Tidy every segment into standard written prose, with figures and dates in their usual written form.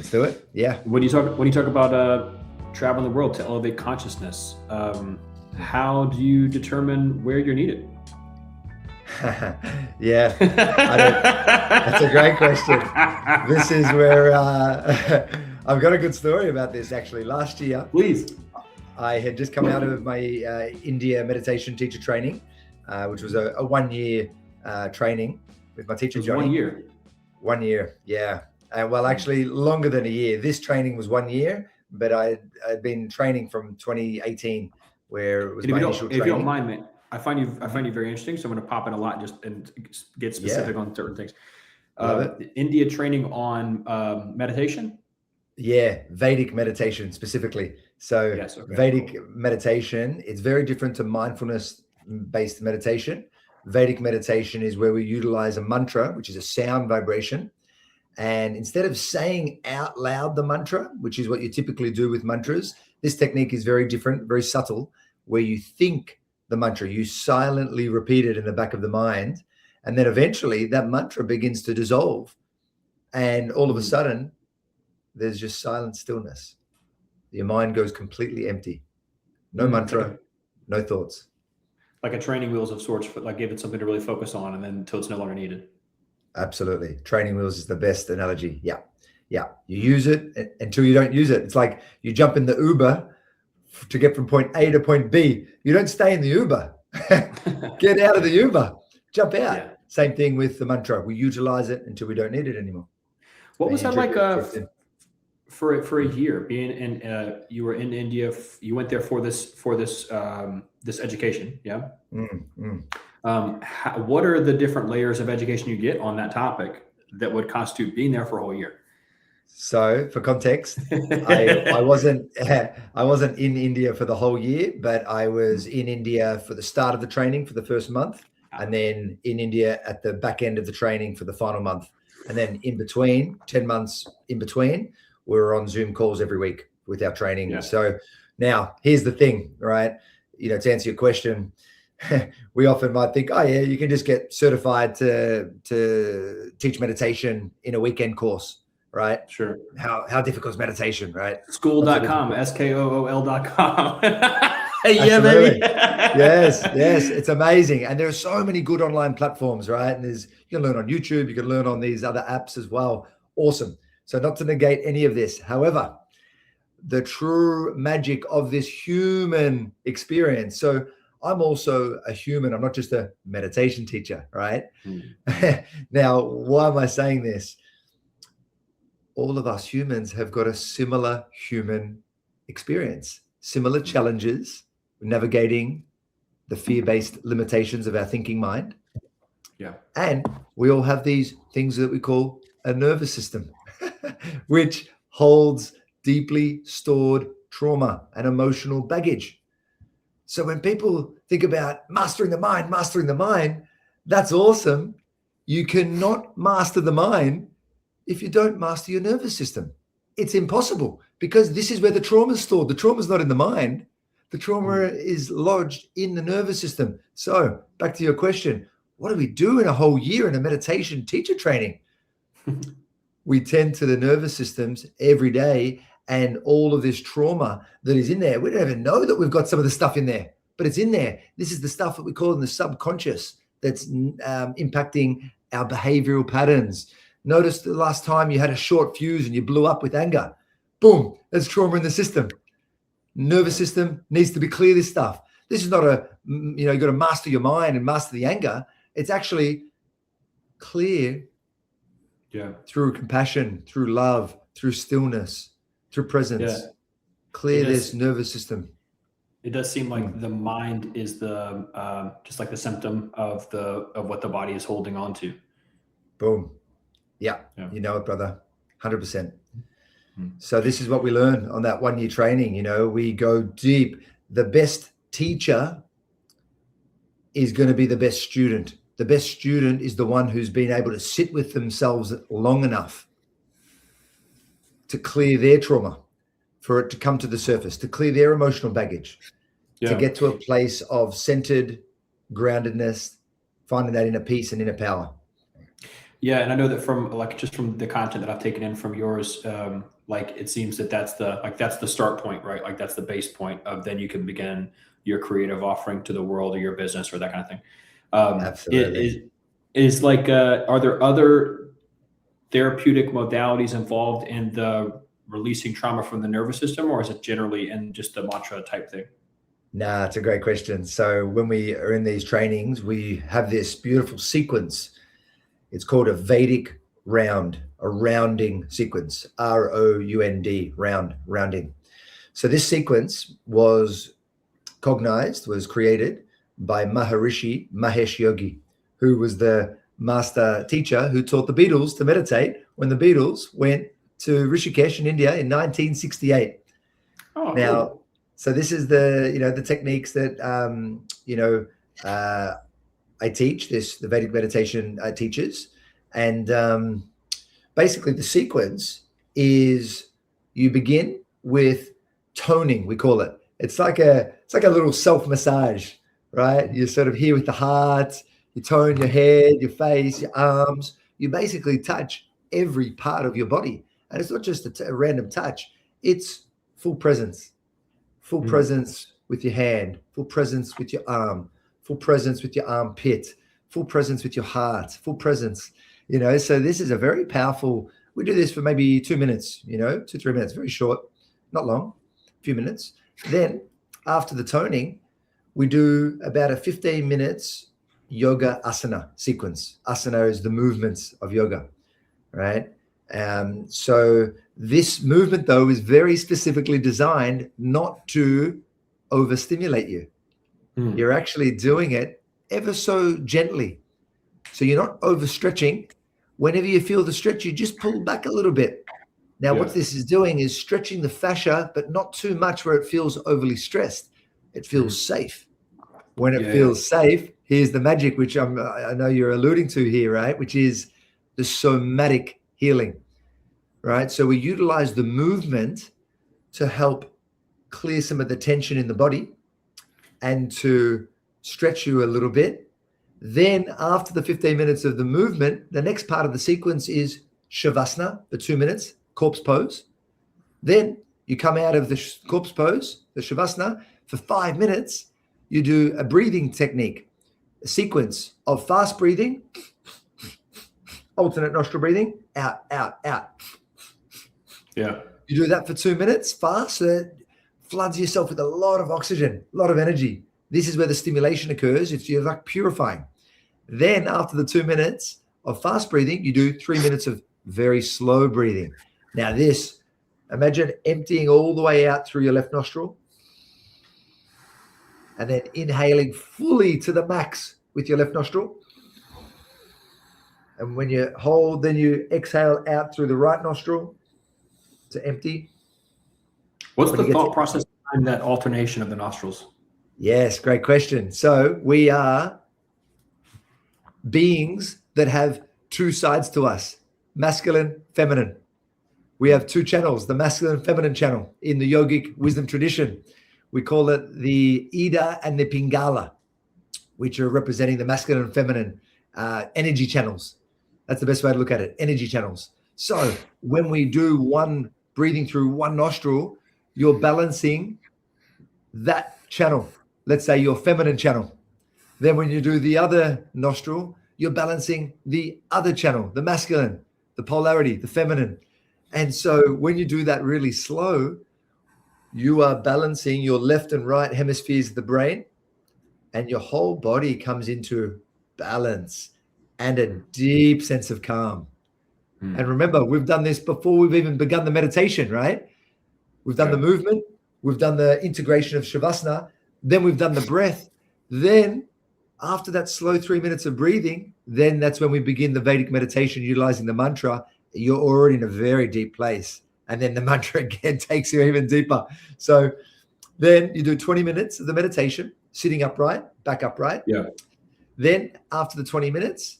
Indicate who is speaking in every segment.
Speaker 1: Let's do it. Yeah.
Speaker 2: When you talk about traveling the world to elevate consciousness, how do you determine where you're needed?
Speaker 1: Yeah, that's a great question. This is where I've got a good story about this actually. Last year,
Speaker 2: Please.
Speaker 1: I had just come out of my India meditation teacher training, which was a 1 year training with my teacher, Johnny.
Speaker 2: 1 year.
Speaker 1: 1 year, yeah. Well, actually longer than a year. This training was 1 year, but I'd been training from 2018, where it was my initial training.
Speaker 2: If you don't mind, man, I find you very interesting. So I'm going to pop in a lot and get specific on certain things. India training on meditation.
Speaker 1: Yeah, Vedic meditation specifically. So yes, okay, Vedic meditation, it's very different to mindfulness-based meditation. Vedic meditation is where we utilize a mantra, which is a sound vibration. And instead of saying out loud the mantra, which is what you typically do with mantras, this technique is very different, very subtle, where you think the mantra, you silently repeat it in the back of the mind, and then eventually that mantra begins to dissolve. And all of a sudden, there's just silent stillness. Your mind goes completely empty. No mantra, no thoughts.
Speaker 2: Like a training wheels of sorts, like give it something to really focus on, and then until it's no longer needed.
Speaker 1: Absolutely. Training wheels is the best analogy. Yeah. Yeah. You use it until you don't use it. It's like you jump in the Uber to get from point A to point B. You don't stay in the Uber. Get out of the Uber. Jump out. Yeah. Same thing with the mantra. We utilize it until we don't need it anymore.
Speaker 2: What was that like for a year being in? You were in India. You went there for this this education. Yeah. What are the different layers of education you get on that topic that would constitute being there for a whole year?
Speaker 1: So for context, I wasn't in India for the whole year, but I was in India for the start of the training for the first month, and then in India at the back end of the training for the final month. And then in between, 10 months in between, we were on Zoom calls every week with our training. Yeah. So now here's the thing, right? To answer your question, we often might think, oh yeah, you can just get certified to teach meditation in a weekend course, right?
Speaker 2: Sure.
Speaker 1: How difficult is meditation, right?
Speaker 2: School.com, SKOOL.com.
Speaker 1: Yeah, baby. yes, it's amazing. And there are so many good online platforms, right? And you can learn on YouTube, you can learn on these other apps as well. Awesome. So not to negate any of this. However, the true magic of this human experience. So I'm also a human. I'm not just a meditation teacher, right? Now, why am I saying this? All of us humans have got a similar human experience, similar challenges, navigating the fear-based limitations of our thinking mind.
Speaker 2: Yeah.
Speaker 1: And we all have these things that we call a nervous system, which holds deeply stored trauma and emotional baggage. So when people think about mastering the mind, that's awesome. You cannot master the mind if you don't master your nervous system. It's impossible, because this is where the trauma is stored. The trauma is not in the mind. The trauma is lodged in the nervous system. So back to your question, what do we do in a whole year in a meditation teacher training? We tend to the nervous systems every day, and all of this trauma that is in there. We don't even know that we've got some of the stuff in there, but it's in there. This is the stuff that we call in the subconscious that's impacting our behavioral patterns. Notice the last time you had a short fuse and you blew up with anger. Boom, there's trauma in the system. Nervous system needs to be clear this stuff. This is not you got to master your mind and master the anger. It's actually clear through compassion, through love, through stillness, through presence. Yeah. Clear this nervous system.
Speaker 2: It does seem like the mind is the just like the symptom of what the body is holding on to.
Speaker 1: Boom. Yeah. You know it, brother. 100%. So this is what we learn on that 1 year training. We go deep. The best teacher is going to be the best student. The best student is the one who's been able to sit with themselves long enough to clear their trauma, for it to come to the surface, to clear their emotional baggage, to get to a place of centered groundedness, finding that inner peace and inner power.
Speaker 2: Yeah, and I know that from like just from the content that I've taken in from yours, like it seems that that's the start point, right? Like that's the base point of then you can begin your creative offering to the world or your business or that kind of thing. It
Speaker 1: Absolutely.
Speaker 2: is like, are there other therapeutic modalities involved in the releasing trauma from the nervous system, or is it generally in just the mantra type thing?
Speaker 1: Nah, it's a great question. So when we are in these trainings, we have this beautiful sequence. It's called a Vedic round, a rounding sequence, round, rounding. So this sequence was created by Maharishi Mahesh Yogi, who was the master teacher who taught the Beatles to meditate when the Beatles went to Rishikesh in India in 1968.
Speaker 2: Oh,
Speaker 1: Now,
Speaker 2: cool.
Speaker 1: so this is the techniques that I teach. The Vedic meditation teaches, and basically the sequence is you begin with toning. We call it. It's like a little self massage, right? You're sort of here with the heart. You tone your head, your face, your arms. You basically touch every part of your body, and it's not just a random touch. It's full presence. Full presence with your hand, full presence with your arm, full presence with your armpit, full presence with your heart, full presence, So this is a very powerful, we do this for maybe 2 minutes, 2-3 minutes, very short, not long, a few minutes. Then after the toning, we do about a 15 minutes yoga asana sequence. Asana is the movements of yoga, right? So this movement, though, is very specifically designed not to overstimulate you. You're actually doing it ever so gently. So you're not overstretching. Whenever you feel the stretch, you just pull back a little bit. Now, what this is doing is stretching the fascia, but not too much where it feels overly stressed. It feels safe. When it feels safe, here's the magic, which I know you're alluding to here, right? Which is the somatic healing, right? So we utilize the movement to help clear some of the tension in the body and to stretch you a little bit. Then after the 15 minutes of the movement, the next part of the sequence is shavasana for 2 minutes, corpse pose. Then you come out of the corpse pose, the shavasana, for 5 minutes. You do a breathing technique, a sequence of fast breathing, alternate nostril breathing, out, out, out.
Speaker 2: Yeah.
Speaker 1: You do that for 2 minutes fast, so that floods yourself with a lot of oxygen, a lot of energy. This is where the stimulation occurs. You're like purifying. Then after the 2 minutes of fast breathing, you do 3 minutes of very slow breathing. Now this, imagine emptying all the way out through your left nostril and then inhaling fully to the max with your left nostril. And when you hold, then you exhale out through the right nostril to empty.
Speaker 2: What's the thought process behind that alternation of the nostrils?
Speaker 1: Yes, great question. So we are beings that have two sides to us, masculine, feminine. We have two channels, the masculine and feminine channel in the yogic wisdom tradition. We call it the Ida and the Pingala, which are representing the masculine and feminine energy channels. That's the best way to look at it, energy channels. So when we do one breathing through one nostril, you're balancing that channel. Let's say your feminine channel. Then when you do the other nostril, you're balancing the other channel, the masculine, the polarity, the feminine. And so when you do that really slow, you are balancing your left and right hemispheres of the brain, and your whole body comes into balance and a deep sense of calm. And remember, we've done this before we've even begun the meditation, right? We've done the movement, we've done the integration of shavasana, then we've done the breath. Then after that slow 3 minutes of breathing, then that's when we begin the Vedic meditation utilizing the mantra. You're already in a very deep place. And then the mantra again takes you even deeper. So then you do 20 minutes of the meditation, sitting upright, back upright.
Speaker 2: Yeah.
Speaker 1: Then after the 20 minutes,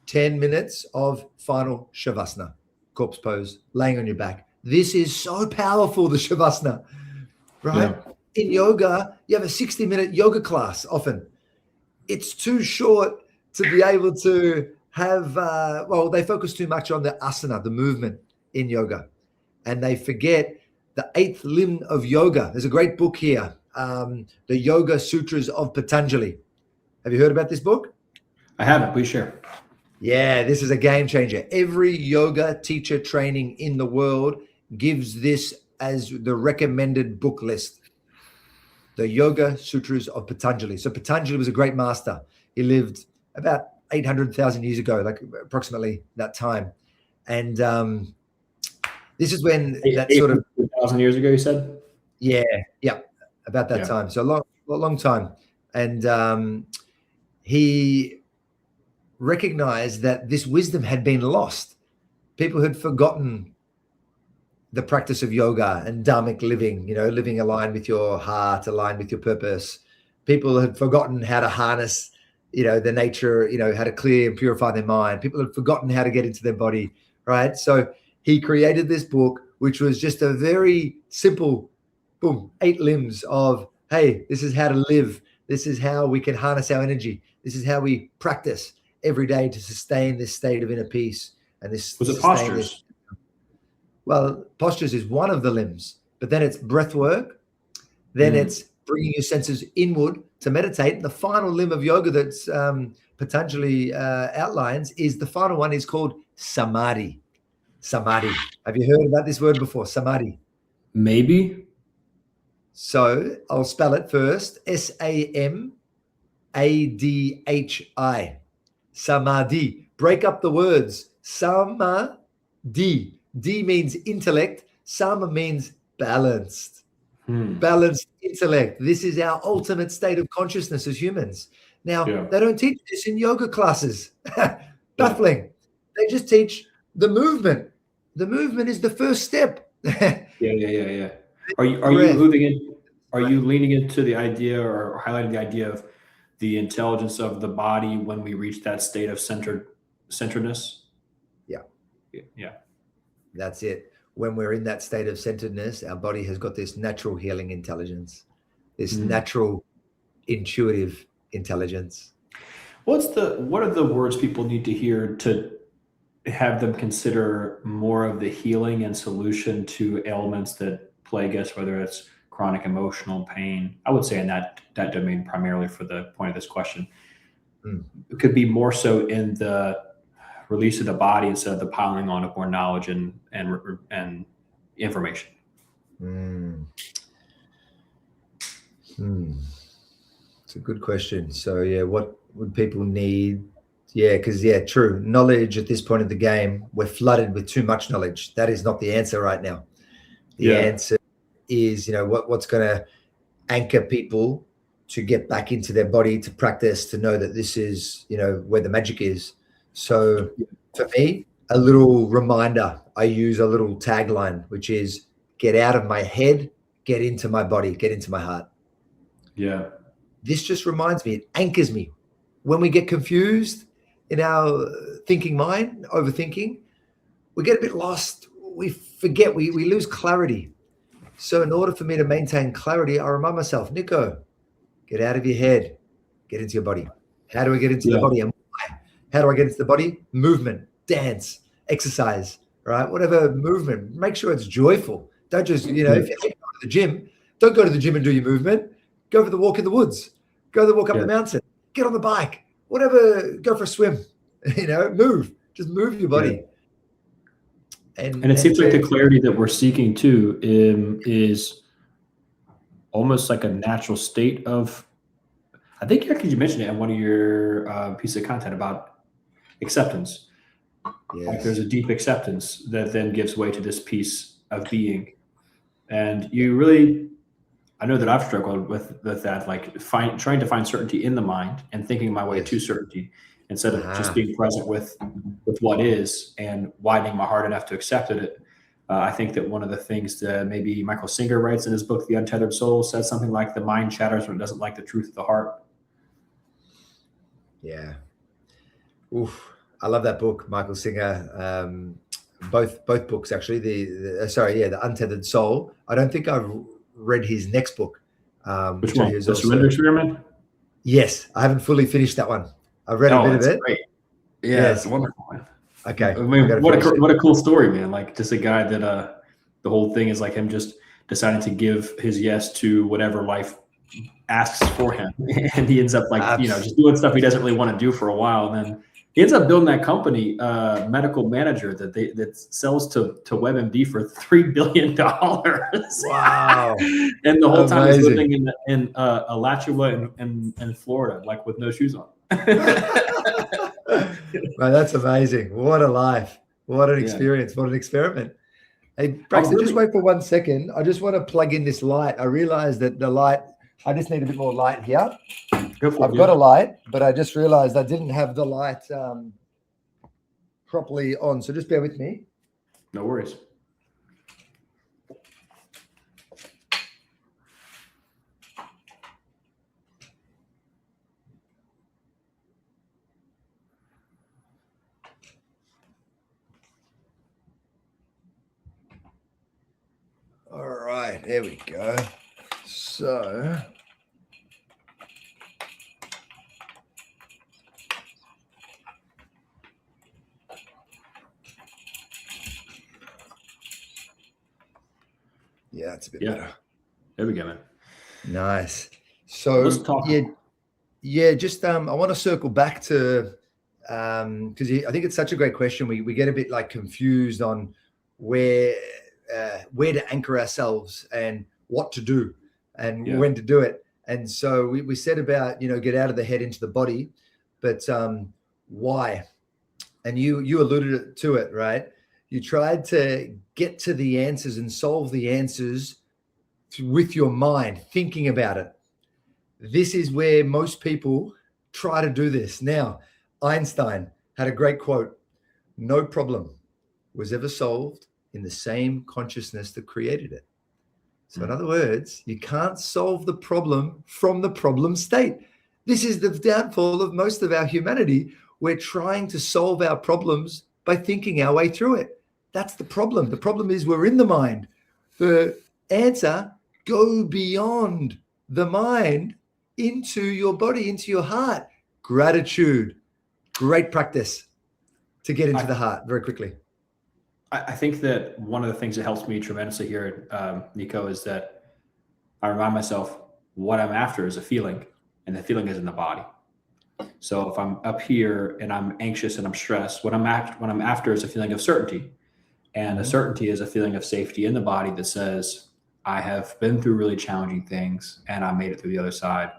Speaker 1: 10 minutes of final shavasana, corpse pose, laying on your back. This is so powerful, the shavasana, right? Yeah. In yoga, you have a 60-minute yoga class often. It's too short to be able to have, they focus too much on the asana, the movement in yoga, and they forget the 8th limb of yoga. There's a great book here, the Yoga Sutras of Patanjali. Have you heard about this book?
Speaker 2: I haven't. Please share.
Speaker 1: Yeah, this is a game changer. Every yoga teacher training in the world gives this as the recommended book list. The Yoga Sutras of Patanjali. So Patanjali was a great master. He lived about 800,000 years ago, like approximately that time. And this is when that sort of
Speaker 2: 1,000 years ago, you said?
Speaker 1: Yeah, about that time. So a long time. And he recognized that this wisdom had been lost. People had forgotten the practice of yoga and dharmic living, living aligned with your heart, aligned with your purpose. People had forgotten how to harness, the nature, how to clear and purify their mind. People had forgotten how to get into their body, right? So he created this book, which was just a very simple, 8 limbs of, hey, this is how to live. This is how we can harness our energy. This is how we practice every day to sustain this state of inner peace. And this
Speaker 2: was it postures?
Speaker 1: Well, postures is one of the limbs, but then it's breath work. Then it's bringing your senses inward to meditate. The final limb of yoga that's Patanjali outlines is the final one is called samadhi. Samadhi. Have you heard about this word before? Samadhi.
Speaker 2: Maybe.
Speaker 1: So I'll spell it first. Samadhi. Samadhi. Break up the words. Samadhi. D means intellect. Sama means balanced. Balanced intellect. This is our ultimate state of consciousness as humans. Now, they don't teach this in yoga classes. Baffling. They just teach the movement. The movement is the first step.
Speaker 2: Yeah. Are you moving in? Are you leaning into the idea or highlighting the idea of the intelligence of the body when we reach that state of centeredness? Yeah.
Speaker 1: That's it. When we're in that state of centeredness, our body has got this natural healing intelligence, this natural intuitive intelligence.
Speaker 2: What are the words people need to hear to have them consider more of the healing and solution to ailments that plague us, whether it's chronic emotional pain? I would say in that domain primarily for the point of this question. It could be more so in the release of the body instead of the piling on of more knowledge and information.
Speaker 1: It's a good question. So what would people need? Because true. Knowledge at this point of the game, we're flooded with too much knowledge. That is not the answer right now. The answer is, what's going to anchor people to get back into their body, to practice, to know that this is, where the magic is. So for me, a little reminder, I use a little tagline, which is get out of my head, get into my body, get into my heart.
Speaker 2: Yeah.
Speaker 1: This just reminds me, it anchors me. When we get confused in our thinking mind, overthinking, we get a bit lost. We forget, we lose clarity. So in order for me to maintain clarity, I remind myself, Nico, get out of your head, get into your body. How do I get into the body and why? How do I get into the body? Movement, dance, exercise, right? Whatever movement, make sure it's joyful. Don't just, if you hate going to the gym, don't go to the gym and do your movement. Go for the walk in the woods. Go the walk up the mountain. Get on the bike. Whatever, go for a swim. Move. Just move your body.
Speaker 2: And it seems like the clarity that we're seeking too is almost like a natural state of, I think you mentioned it in one of your pieces of content about acceptance.
Speaker 1: Yes.
Speaker 2: Like there's a deep acceptance that then gives way to this piece of being. And you really, I know that I've struggled with that, like trying to find certainty in the mind and thinking my way to certainty instead of just being present with what is and widening my heart enough to accept it. I think that one of the things that maybe Michael Singer writes in his book, The Untethered Soul, says something like the mind chatters when it doesn't like the truth of the heart.
Speaker 1: Yeah. Oof. I love that book, Michael Singer. Both books actually. The Untethered Soul. I don't think I've read his next book.
Speaker 2: Which one? The Surrender Experiment?
Speaker 1: Yes, I haven't fully finished that one. I've read a bit of it.
Speaker 2: Great. Yeah, it's wonderful, man.
Speaker 1: Okay.
Speaker 2: I mean, what a cool story, man. Like just a guy that the whole thing is like him just deciding to give his yes to whatever life asks for him. And he ends up like, just doing stuff he doesn't really want to do for a while. And then he ends up building that company, medical manager that sells to WebMD for $3 billion.
Speaker 1: Wow.
Speaker 2: And the whole time he's living in Alachua in Florida, like with no shoes on.
Speaker 1: Man, that's amazing. What a life. What an experience. What an experiment. Hey, Braxton, just wait for 1 second. I just want to plug in this light. I realized that the light, I just need a bit more light here. I've got a light, but I just realized I didn't have the light properly on. So just bear with me.
Speaker 2: No worries.
Speaker 1: All right, there we go. So yeah, it's a bit better.
Speaker 2: There we go, man.
Speaker 1: Nice. So let's talk. Yeah. Just I want to circle back to because I think it's such a great question. We get a bit like confused on where to anchor ourselves and what to do and when to do it. And so we said about, get out of the head into the body, but why? And you alluded to it, right? You tried to get to the answers and solve the answers with your mind, thinking about it. This is where most people try to do this. Now, Einstein had a great quote: "No problem was ever solved in the same consciousness that created it." So in other words, you can't solve the problem from the problem state. This is the downfall of most of our humanity. We're trying to solve our problems by thinking our way through it. That's the problem. The problem is we're in the mind. The answer: go beyond the mind into your body, into your heart. Gratitude. Great practice to get into the heart very quickly.
Speaker 2: I think that one of the things that helps me tremendously here, Nico, is that I remind myself what I'm after is a feeling, and the feeling is in the body. So if I'm up here and I'm anxious and I'm stressed, what I'm after is a feeling of certainty. And a certainty is a feeling of safety in the body that says, I have been through really challenging things and I made it through the other side.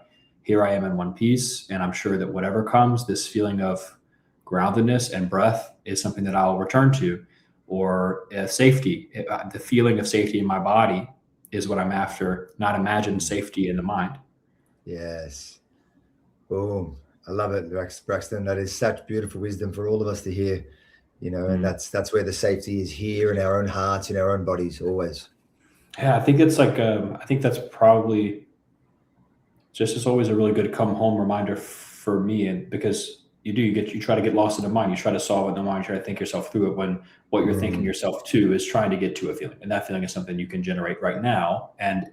Speaker 2: Here I am in one piece, and I'm sure that whatever comes, this feeling of groundedness and breath is something that I'll return to. Or safety, the feeling of safety in my body is what I'm after, not imagined safety in the mind.
Speaker 1: Yes. Boom. I love it, Braxton. That is such beautiful wisdom for all of us to hear, and that's where the safety is, here in our own hearts, in our own bodies, always.
Speaker 2: Yeah, I think it's like, I think that's probably just as always a really good come home reminder for me. And because you try to get lost in the mind, you try to solve it in the mind, you try to think yourself through it, when what you're thinking yourself to is trying to get to a feeling. And that feeling is something you can generate right now. And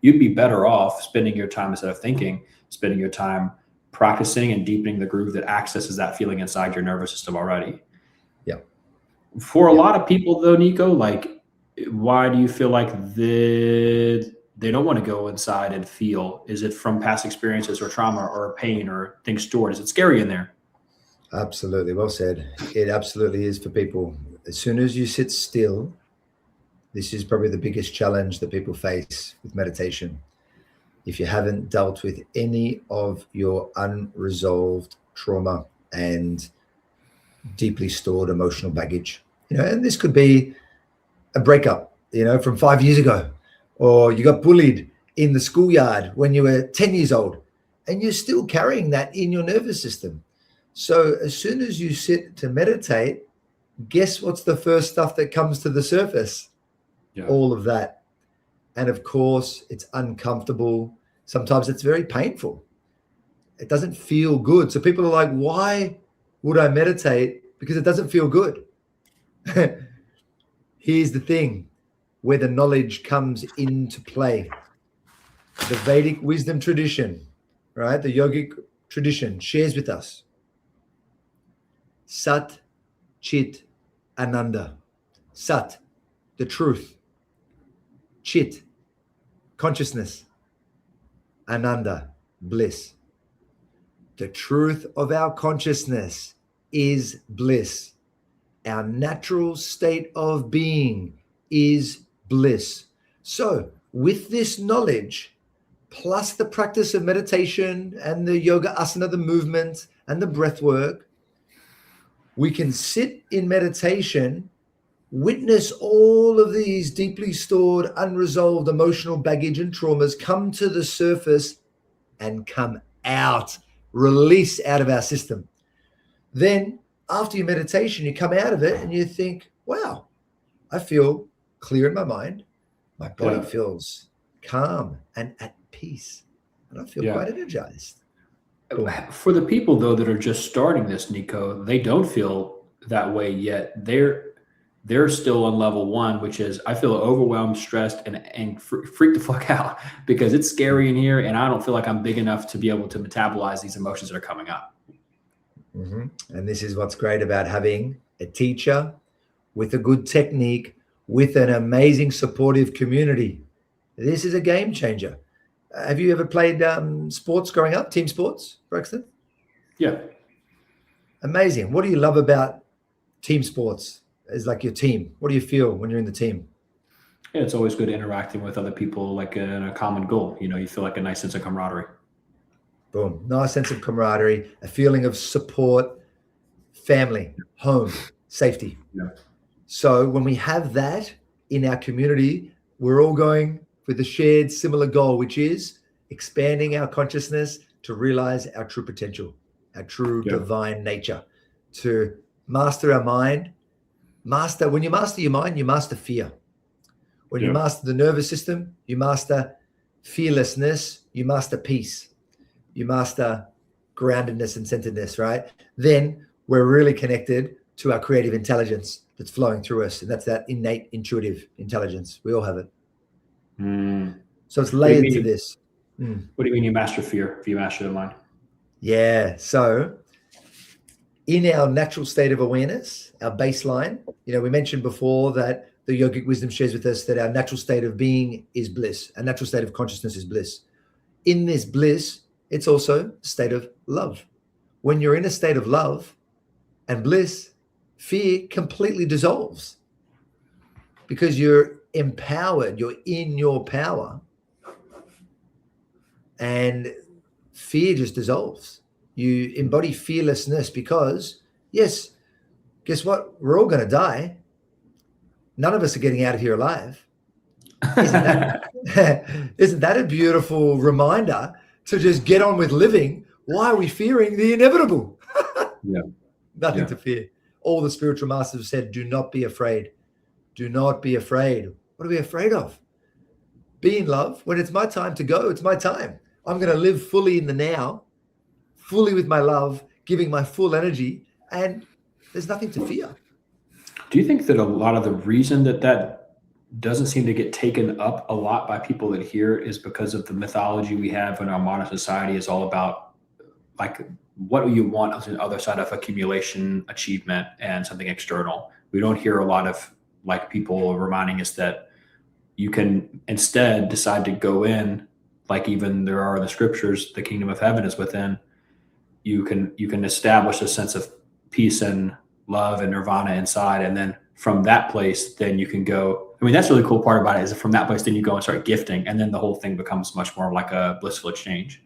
Speaker 2: you'd be better off spending your time, instead of thinking, spending your time practicing and deepening the groove that accesses that feeling inside your nervous system already.
Speaker 1: Yeah.
Speaker 2: For a lot of people though, Nico, like, why do you feel like they don't want to go inside and feel? Is it from past experiences or trauma or pain or things stored? Is it scary in there?
Speaker 1: Absolutely. Well said. It absolutely is for people. As soon as you sit still, this is probably the biggest challenge that people face with meditation. If you haven't dealt with any of your unresolved trauma and deeply stored emotional baggage, and this could be a breakup, from 5 years ago, or you got bullied in the schoolyard when you were 10 years old, and you're still carrying that in your nervous system. So as soon as you sit to meditate, guess what's the first stuff that comes to the surface? Yeah. All of that. And of course, it's uncomfortable. Sometimes it's very painful. It doesn't feel good. So people are like, why would I meditate? Because it doesn't feel good. Here's the thing where the knowledge comes into play. The Vedic wisdom tradition, right? The yogic tradition shares with us Sat, Chit, Ananda. Sat, the truth. Chit, consciousness. Ananda, bliss. The truth of our consciousness is bliss. Our natural state of being is bliss. So with this knowledge, plus the practice of meditation and the yoga asana, the movement and the breath work, we can sit in meditation, witness all of these deeply stored, unresolved emotional baggage and traumas come to the surface and come out, release out of our system. Then after your meditation, you come out of it and you think, wow, I feel clear in my mind. My body feels calm and at peace. And I feel quite energized. Cool.
Speaker 2: For the people, though, that are just starting this, Nico, they don't feel that way yet. They're still on level 1, which is I feel overwhelmed, stressed, and freaked the fuck out because it's scary in here, and I don't feel like I'm big enough to be able to metabolize these emotions that are coming up.
Speaker 1: Mm-hmm. And this is what's great about having a teacher with a good technique, with an amazing supportive community. This is a game changer. Have you ever played sports growing up, team sports, Braxton?
Speaker 2: Yeah.
Speaker 1: Amazing. What do you love about team sports? Is like your team. What do you feel when you're in the team?
Speaker 2: Yeah, it's always good interacting with other people like in a common goal. You know, you feel like a nice sense of camaraderie.
Speaker 1: Boom. Nice sense of camaraderie, a feeling of support, family, home, safety.
Speaker 2: Yeah.
Speaker 1: So when we have that in our community, we're all going with a shared similar goal, which is expanding our consciousness to realize our true potential, our true divine nature, to master our mind. When you master your mind, you master fear. When you master the nervous system, you master fearlessness, you master peace, you master groundedness and centeredness, right? Then we're really connected to our creative intelligence that's flowing through us. And that's that innate intuitive intelligence. We all have it. So it's layered to this.
Speaker 2: What do you mean you master fear if you master the mind?
Speaker 1: Yeah. So in our natural state of awareness, our baseline, we mentioned before that the yogic wisdom shares with us that our natural state of being is bliss. Our natural state of consciousness is bliss. In this bliss, it's also a state of love. When you're in a state of love and bliss, fear completely dissolves because you're empowered, you're in your power, and fear just dissolves. You embody fearlessness because, yes, guess what? We're all going to die. None of us are getting out of here alive. Isn't that a beautiful reminder to just get on with living? Why are we fearing the inevitable? Nothing to fear. All the spiritual masters have said, do not be afraid. Do not be afraid. What are we afraid of? Be in love. When it's my time to go, it's my time. I'm going to live fully in the now, fully with my love, giving my full energy, and there's nothing to fear.
Speaker 2: Do you think that a lot of the reason that doesn't seem to get taken up a lot by people that hear is because of the mythology we have in our modern society is all about like what you want on the other side of accumulation, achievement, and something external. We don't hear a lot of like people reminding us that you can instead decide to go in, like even there are in the scriptures, the kingdom of heaven is within. You can establish a sense of peace and love and nirvana inside, and then from that place, then you can go. I mean, that's the really cool part about it is that from that place, then you go and start gifting, and then the whole thing becomes much more like a blissful exchange.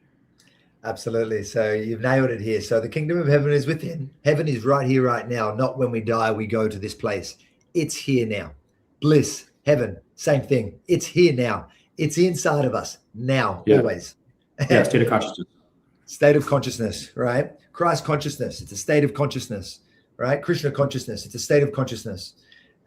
Speaker 1: Absolutely. So you've nailed it here. So the kingdom of heaven is within. Heaven is right here, right now. Not when we die, we go to this place. It's here now. Bliss, heaven, same thing. It's here now. It's inside of us now, always.
Speaker 2: Yeah, state of consciousness.
Speaker 1: State of consciousness, right? Christ consciousness, it's a state of consciousness, right? Krishna consciousness, it's a state of consciousness.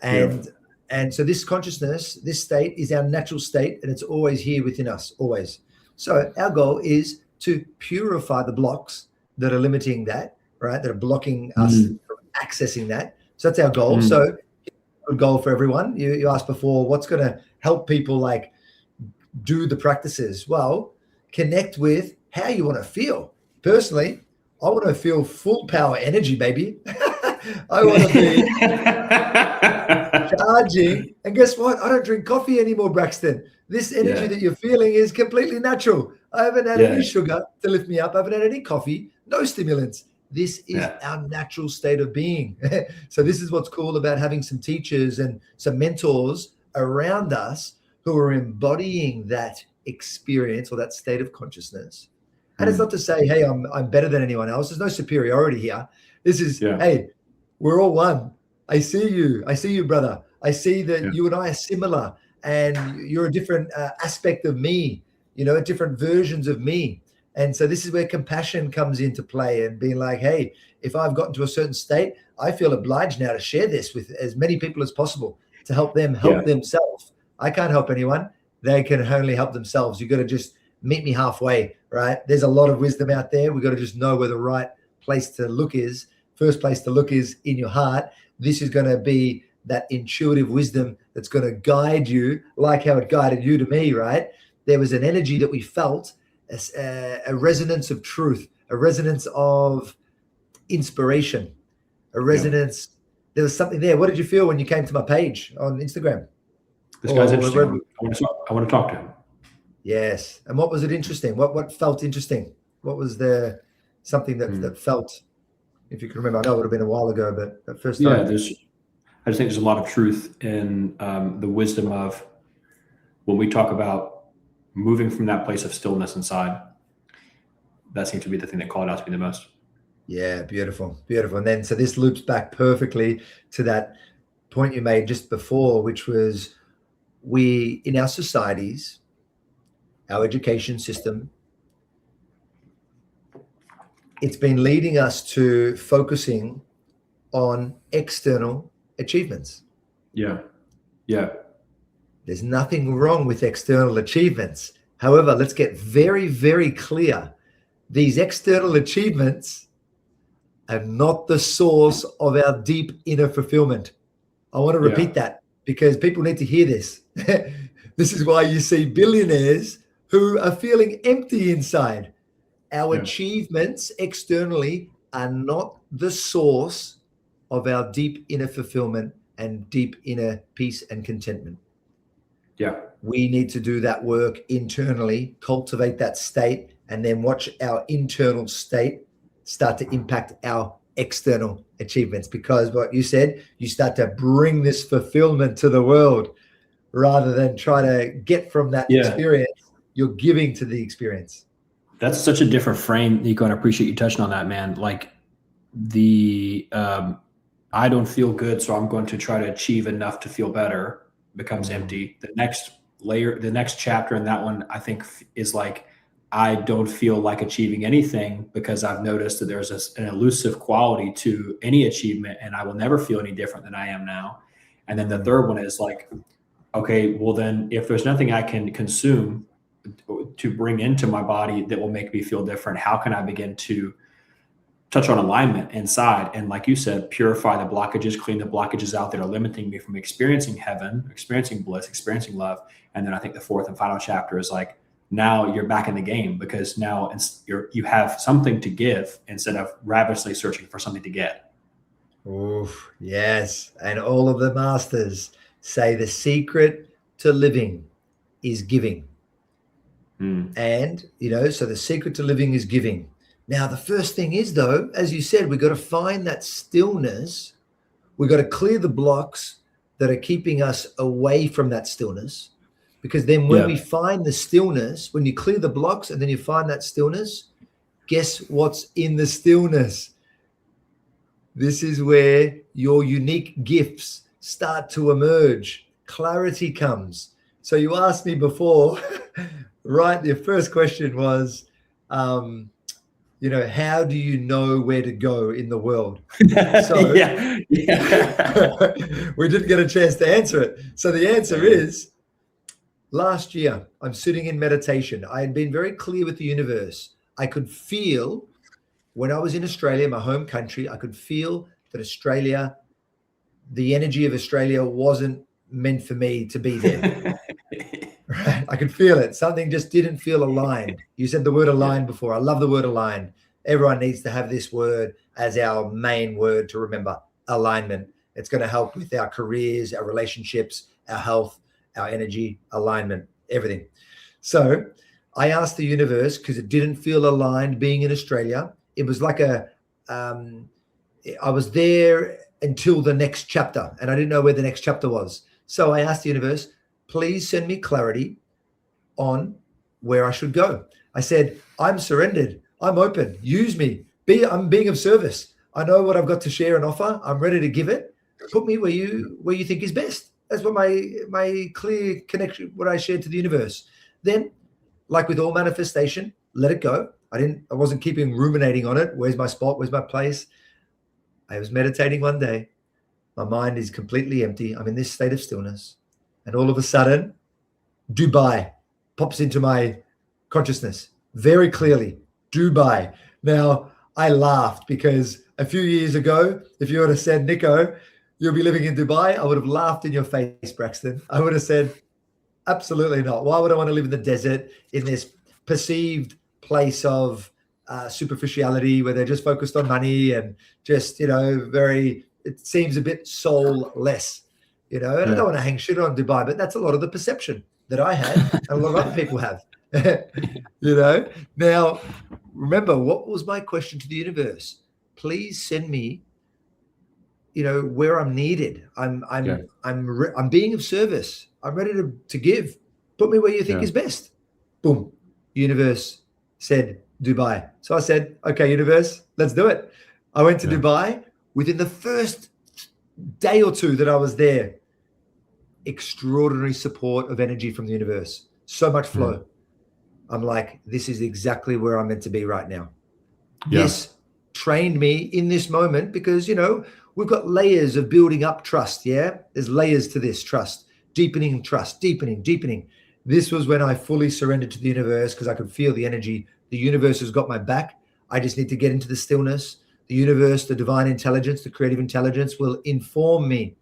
Speaker 1: And so this consciousness, this state is our natural state, and it's always here within us, always. So our goal is to purify the blocks that are limiting that, right? That are blocking us from accessing that. So that's our goal. So a goal for everyone. You asked before, what's going to help people like do the practices? Well, connect with how you want to feel. Personally, I want to feel full power energy, baby. I want to be charging. And guess what? I don't drink coffee anymore, Braxton. This energy that you're feeling is completely natural. I haven't had any sugar to lift me up. I haven't had any coffee, no stimulants. This is our natural state of being. So this is what's cool about having some teachers and some mentors around us who are embodying that experience or that state of consciousness. And it's not to say, hey, I'm better than anyone else. There's no superiority here. This is, hey, we're all one. I see you, brother. I see that you and I are similar, and you're a different aspect of me, different versions of me. And so this is where compassion comes into play, and being like, hey, if I've gotten to a certain state, I feel obliged now to share this with as many people as possible to help them help themselves. I can't help anyone. They can only help themselves. You've got to just meet me halfway, right? There's a lot of wisdom out there. We've got to just know where the right place to look is. First place to look is in your heart. This is going to be that intuitive wisdom that's going to guide you, like how it guided you to me, right? There was an energy that we felt, a resonance of truth, a resonance of inspiration, a resonance. There was something there. What did you feel when you came to my page on Instagram?
Speaker 2: This guy's interesting. I want to talk to him.
Speaker 1: Yes. And what was it interesting? What felt interesting? What was there something that felt, if you can remember? I know it would have been a while ago, but that first time.
Speaker 2: I just think there's a lot of truth in the wisdom of when we talk about moving from that place of stillness inside. That seems to be the thing that called out to me the most.
Speaker 1: Yeah, beautiful, beautiful. And then, so this loops back perfectly to that point you made just before, which was we, in our societies, our education system, it's been leading us to focusing on external achievements.
Speaker 2: Yeah.
Speaker 1: There's nothing wrong with external achievements. However, let's get very, very clear. These external achievements are not the source of our deep inner fulfillment. I want to repeat that because people need to hear this. This is why you see billionaires who are feeling empty inside. Our achievements externally are not the source of our deep inner fulfillment and deep inner peace and contentment.
Speaker 2: Yeah.
Speaker 1: We need to do that work internally, cultivate that state, and then watch our internal state start to impact our external achievements. Because what you said, you start to bring this fulfillment to the world rather than try to get from that experience. You're giving to the experience.
Speaker 2: That's such a different frame, Nico, and I appreciate you touching on that, man. Like I don't feel good, so I'm going to try to achieve enough to feel better becomes empty. The next layer, the next chapter in that one, I think is like, I don't feel like achieving anything because I've noticed that there's an elusive quality to any achievement and I will never feel any different than I am now. And then the third one is like, okay, well then if there's nothing I can consume to bring into my body that will make me feel different, how can I begin to touch on alignment inside? And like you said, purify the blockages, clean the blockages out that are limiting me from experiencing heaven, experiencing bliss, experiencing love. And then I think the fourth and final chapter is like, now you're back in the game because now you have something to give instead of ravenously searching for something to get.
Speaker 1: Oof, yes. And all of the masters say the secret to living is giving. And, so the secret to living is giving. Now, the first thing is, though, as you said, we've got to find that stillness. We've got to clear the blocks that are keeping us away from that stillness. Because then when we find the stillness, when you clear the blocks and then you find that stillness, guess what's in the stillness? This is where your unique gifts start to emerge. Clarity comes. So you asked me before, right? Your first question was, how do you know where to go in the world? So we didn't get a chance to answer it. So the answer is, last year, I'm sitting in meditation. I had been very clear with the universe. I could feel when I was in Australia, my home country, I could feel that Australia, the energy of Australia wasn't meant for me to be there. Right? I could feel it. Something just didn't feel aligned. You said the word aligned before. I love the word aligned. Everyone needs to have this word as our main word to remember. alignment. It's going to help with our careers, our relationships, our health, our energy, alignment, everything. So I asked the universe, because it didn't feel aligned being in Australia. It was like I was there until the next chapter, and I didn't know where the next chapter was. So I asked the universe, please send me clarity on where I should go. I said, I'm surrendered. I'm open. Use me. I'm being of service. I know what I've got to share and offer. I'm ready to give it. Put me where you think is best. That's what my clear connection, what I shared to the universe. Then, like with all manifestation, let it go. I wasn't keeping ruminating on it. Where's my spot? Where's my place? I was meditating one day. My mind is completely empty. I'm in this state of stillness. And all of a sudden, Dubai pops into my consciousness very clearly. Dubai. Now, I laughed because a few years ago, if you would have said, Nico, you'll be living in Dubai, I would have laughed in your face, Braxton. I would have said, absolutely not. Why would I want to live in the desert in this perceived place of superficiality where they're just focused on money and just, it seems a bit soulless, and I don't want to hang shit on Dubai, but that's a lot of the perception that I had and a lot of other people have, Now, remember, what was my question to the universe? Please send me, where I'm needed. I'm being of service. I'm ready to give. Put me where you think is best. Boom. Universe said Dubai. So I said, okay, universe, let's do it. I went to Dubai. Within the first day or two that I was there, extraordinary support of energy from the universe. So much flow. I'm like, this is exactly where I'm meant to be right now. This trained me in this moment because, we've got layers of building up trust. Yeah. There's layers to this trust, deepening trust, deepening. This was when I fully surrendered to the universe because I could feel the energy. The universe has got my back. I just need to get into the stillness. The universe, the divine intelligence, the creative intelligence will inform me,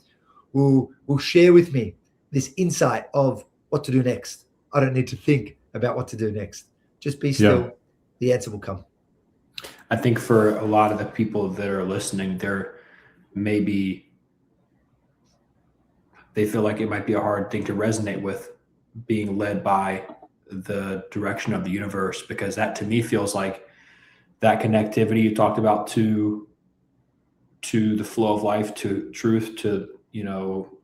Speaker 1: will share with me this insight of what to do next. I don't need to think about what to do next. Just be still. Yeah. The answer will come.
Speaker 2: I think for a lot of the people that are listening, they feel like it might be a hard thing to resonate with, being led by the direction of the universe, because that to me feels like that connectivity you talked about to the flow of life, to truth, to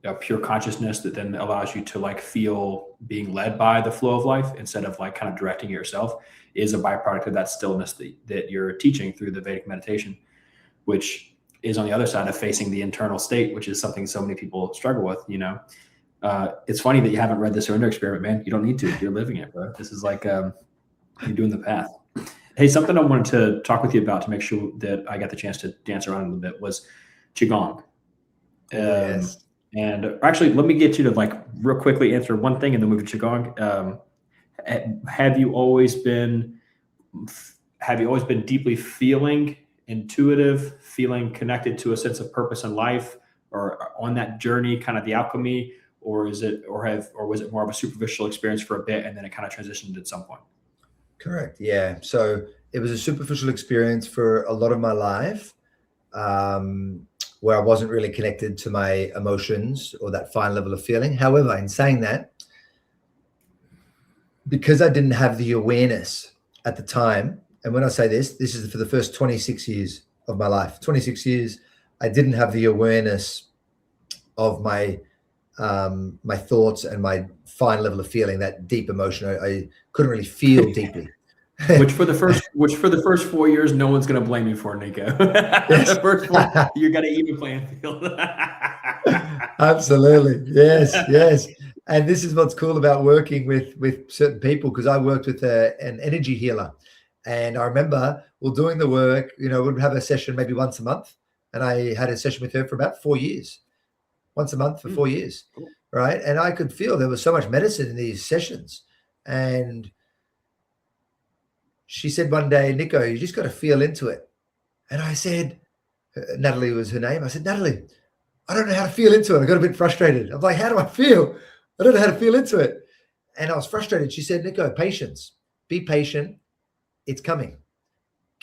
Speaker 2: a pure consciousness that then allows you to feel being led by the flow of life instead of kind of directing it yourself, is a byproduct of that stillness that you're teaching through the Vedic meditation, which is on the other side of facing the internal state, which is something so many people struggle with. It's funny that you haven't read the Surrender Experiment, man. You don't need to. You're living it, bro. This is like you're doing the path. Hey, something I wanted to talk with you about to make sure that I got the chance to dance around a little bit was Qigong.
Speaker 1: Yes.
Speaker 2: And actually, let me get you to real quickly answer one thing and then move to Qigong. Have you always been deeply feeling intuitive, feeling connected to a sense of purpose in life, or on that journey, kind of the alchemy, or was it more of a superficial experience for a bit and then it kind of transitioned at some point?
Speaker 1: Correct. Yeah. So it was a superficial experience for a lot of my life, where I wasn't really connected to my emotions or that fine level of feeling. However, in saying that, because I didn't have the awareness at the time, and when I say this is for the first 26 years of my life, 26 years, I didn't have the awareness of my my thoughts and my fine level of feeling, that deep emotion. I couldn't really feel deeply.
Speaker 2: Which for the first 4 years, no one's going to blame you for, Nico.
Speaker 1: Yes.
Speaker 2: The first 4, you got to even playing field.
Speaker 1: Absolutely. Yes. And this is what's cool about working with certain people, because I worked with an energy healer. And I remember doing the work, we'd have a session maybe once a month. And I had a session with her for about 4 years, once a month for 4 years.
Speaker 2: Cool.
Speaker 1: Right. And I could feel there was so much medicine in these sessions. And she said one day, Nico, you just got to feel into it. And I said, Natalie was her name. I said, Natalie, I don't know how to feel into it. I got a bit frustrated. I'm like, how do I feel? I don't know how to feel into it. And I was frustrated. She said, Nico, patience. Be patient. It's coming.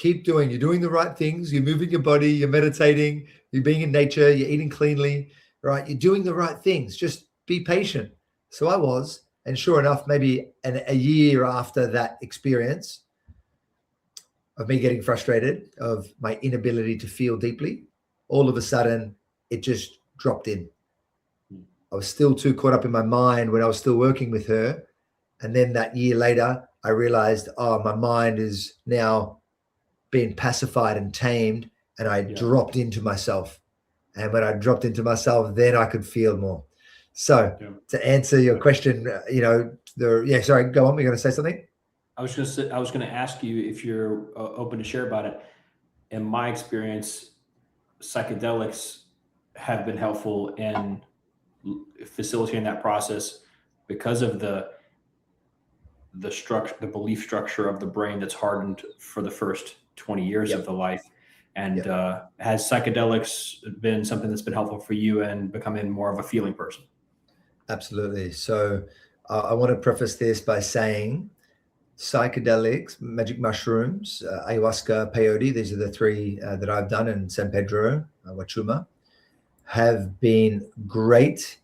Speaker 1: keep doing. You're doing the right things. You're moving your body. You're meditating. You're being in nature. You're eating cleanly, right? You're doing the right things. Just be patient. So I was, and sure enough, maybe a year after that experience of me getting frustrated, of my inability to feel deeply, all of a sudden it just dropped in. I was still too caught up in my mind when I was still working with her. And then that year later, I realized, oh, my mind is now being pacified and tamed, and I dropped into myself. And when I dropped into myself, then I could feel more. So to answer your question, sorry, go on. We're going to say something.
Speaker 2: I was going to ask you if you're open to share about it. In my experience, psychedelics have been helpful in facilitating that process because of the structure, the belief structure of the brain that's hardened for the first 20 years of the life. And has psychedelics been something that's been helpful for you in becoming more of a feeling person?
Speaker 1: Absolutely. So I want to preface this by saying psychedelics, magic mushrooms, ayahuasca, peyote, these are the three that I've done in San Pedro, Wachuma, have been great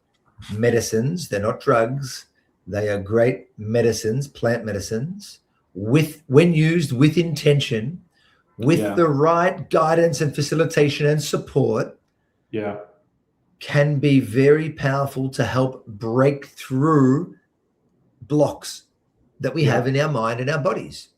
Speaker 1: medicines. They're not drugs. They are great medicines, plant medicines, when used with intention, with the right guidance and facilitation and support, can be very powerful to help break through blocks that we have in our mind and our bodies.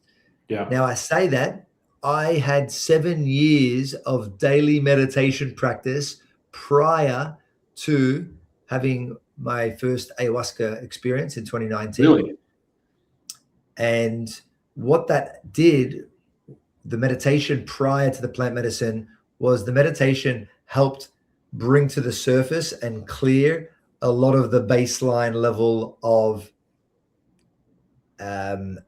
Speaker 1: Now, I say that I had 7 years of daily meditation practice prior to having my first ayahuasca experience in 2019.
Speaker 2: Really?
Speaker 1: And what that did, the meditation prior to the plant medicine, was the meditation helped bring to the surface and clear a lot of the baseline level of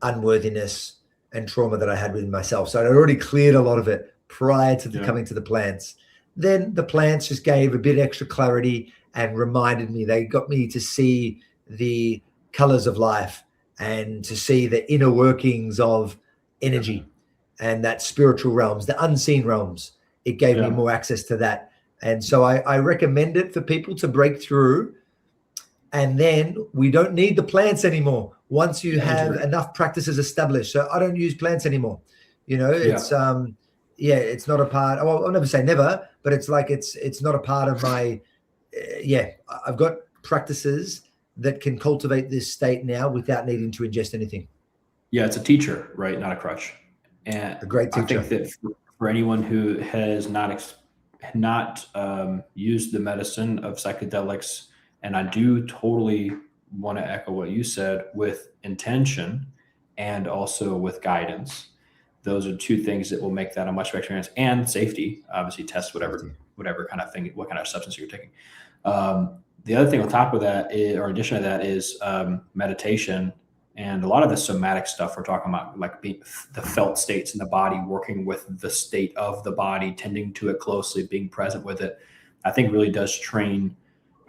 Speaker 1: unworthiness and trauma that I had within myself. So I'd already cleared a lot of it prior to coming to the plants. Then the plants just gave a bit extra clarity and reminded me, they got me to see the colors of life and to see the inner workings of energy and that spiritual realms, the unseen realms. It gave me more access to that. And so I recommend it for people to break through. And then we don't need the plants anymore once you have enough practices established. So I don't use plants anymore. It's it's not a part. Well, I'll never say never, but it's like it's not a part of my. I've got practices that can cultivate this state now without needing to ingest anything.
Speaker 2: Yeah, it's a teacher, right? Not a crutch. And
Speaker 1: a great teacher.
Speaker 2: I think that for anyone who has not used the medicine of psychedelics, and I do totally want to echo what you said, with intention and also with guidance. Those are two things that will make that a much better experience, and safety. Obviously, test whatever kind of thing, what kind of substance you're taking. The other thing on top of that, or in addition to that, is meditation and a lot of the somatic stuff we're talking about, like the felt states in the body, working with the state of the body, tending to it closely, being present with it. I think really does train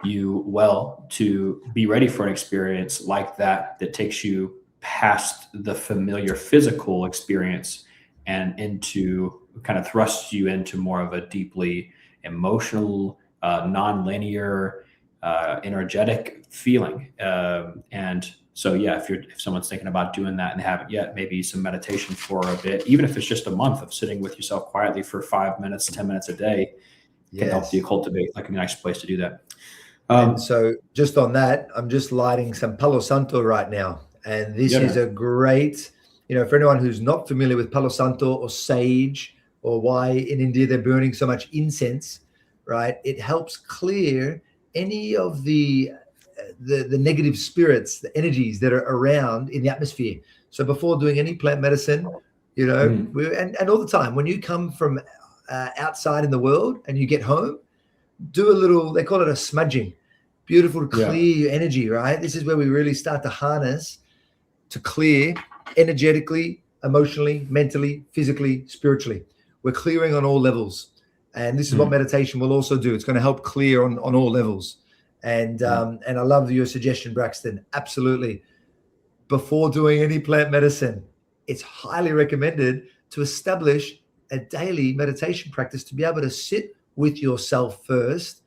Speaker 2: you well to be ready for an experience like that takes you past the familiar physical experience and into kind of thrusts you into more of a deeply emotional, non-linear, energetic feeling. And so, if someone's thinking about doing that and haven't yet, maybe some meditation for a bit, even if it's just a month of sitting with yourself quietly for 5 minutes, 10 minutes a day, can help you cultivate like a nice place to do that.
Speaker 1: And so just on that, I'm just lighting some Palo Santo right now. And this is a great, for anyone who's not familiar with Palo Santo or sage, or why in India they're burning so much incense, right? It helps clear any of the negative spirits, the energies that are around in the atmosphere. So before doing any plant medicine, and all the time, when you come from outside in the world and you get home, do a little, they call it a smudging. Beautiful to clear your energy, right? This is where we really start to harness to clear energetically, emotionally, mentally, physically, spiritually. We're clearing on all levels. And this is what meditation will also do. It's going to help clear on all levels. And I love your suggestion, Braxton. Absolutely. Before doing any plant medicine, it's highly recommended to establish a daily meditation practice to be able to sit with yourself first.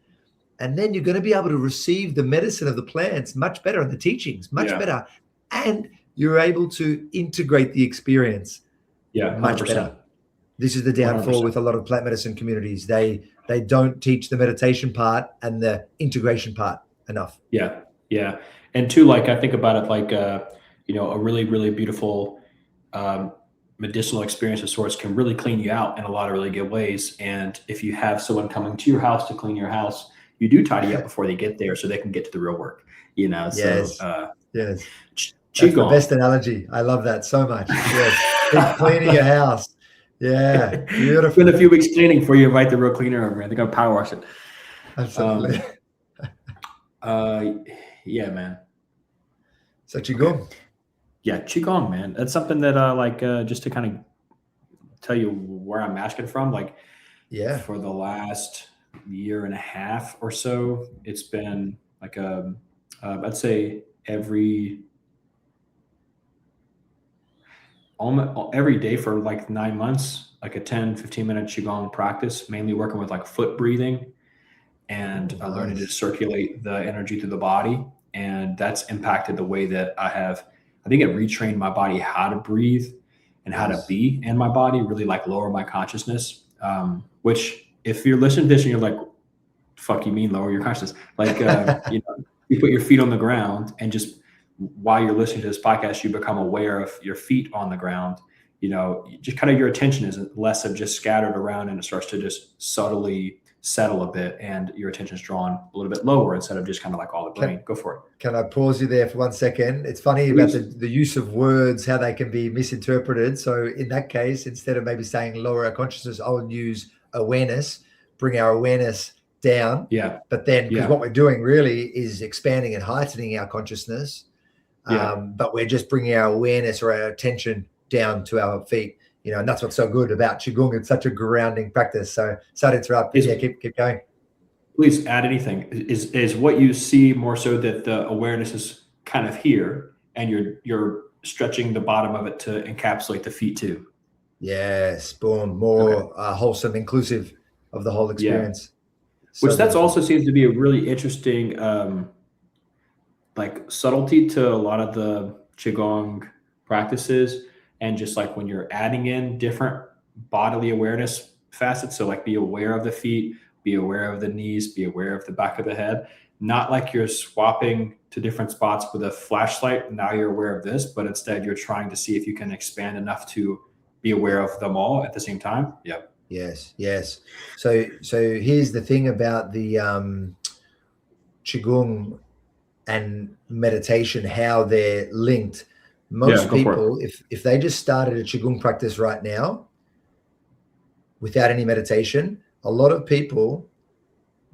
Speaker 1: And then you're going to be able to receive the medicine of the plants much better and the teachings much better. And you're able to integrate the experience much
Speaker 2: 100%.
Speaker 1: better. This is the downfall
Speaker 2: 100%.
Speaker 1: with a lot of plant medicine communities. They don't teach the meditation part and the integration part enough.
Speaker 2: Yeah. And two, like I think about it like, a really, really beautiful medicinal experience of sorts can really clean you out in a lot of really good ways. And if you have someone coming to your house to clean your house, you do tidy up before they get there so they can get to the real work,
Speaker 1: Yes.
Speaker 2: So,
Speaker 1: yes.
Speaker 2: That's
Speaker 1: the best analogy. I love that so much. Yes. Keep cleaning your house. Yeah. Beautiful.
Speaker 2: Spend a few weeks cleaning before you invite the real cleaner over. They're going to power wash it.
Speaker 1: Absolutely.
Speaker 2: Yeah, man.
Speaker 1: So Qigong.
Speaker 2: Okay. Yeah, Qigong, man. That's something that just to kind of tell you where I'm asking from, for the last year and a half or so, it's been like I'd say almost every day for like 9 months, like a 10-15 minute Qigong practice, mainly working with like foot breathing and learning to circulate the energy through the body. And that's impacted the way that I think it retrained my body how to breathe and how to be in my body, really like lower my consciousness, which if you're listening to this and you're like, fuck you mean lower your consciousness? Like, you put your feet on the ground and just while you're listening to this podcast, you become aware of your feet on the ground, just kind of your attention is less of just scattered around and it starts to just subtly settle a bit and your attention is drawn a little bit lower instead of just kind of like all the brain. Go for it.
Speaker 1: Can I pause you there for 1 second? It's funny
Speaker 2: Please.
Speaker 1: About the use of words, how they can be misinterpreted. So in that case, instead of maybe saying lower our consciousness, I'll use awareness, bring our awareness down.
Speaker 2: Yeah.
Speaker 1: But then, because what we're doing really is expanding and heightening our consciousness. But we're just bringing our awareness or our attention down to our feet, and that's what's so good about Qigong. It's such a grounding practice. So sorry to interrupt, but keep going.
Speaker 2: Please add anything. Is what you see more so that the awareness is kind of here and you're stretching the bottom of it to encapsulate the feet too?
Speaker 1: Yes, boom, more wholesome, inclusive of the whole experience.
Speaker 2: Which that's also seems to be a really interesting like subtlety to a lot of the Qigong practices. And just like when you're adding in different bodily awareness facets, so like be aware of the feet, be aware of the knees, be aware of the back of the head, not like you're swapping to different spots with a flashlight. Now you're aware of this, but instead you're trying to see if you can expand enough to be aware of them all at the same time. Yeah.
Speaker 1: Yes. So here's the thing about the Qigong and meditation, how they're linked. Most people, if they just started a Qigong practice right now without any meditation, a lot of people,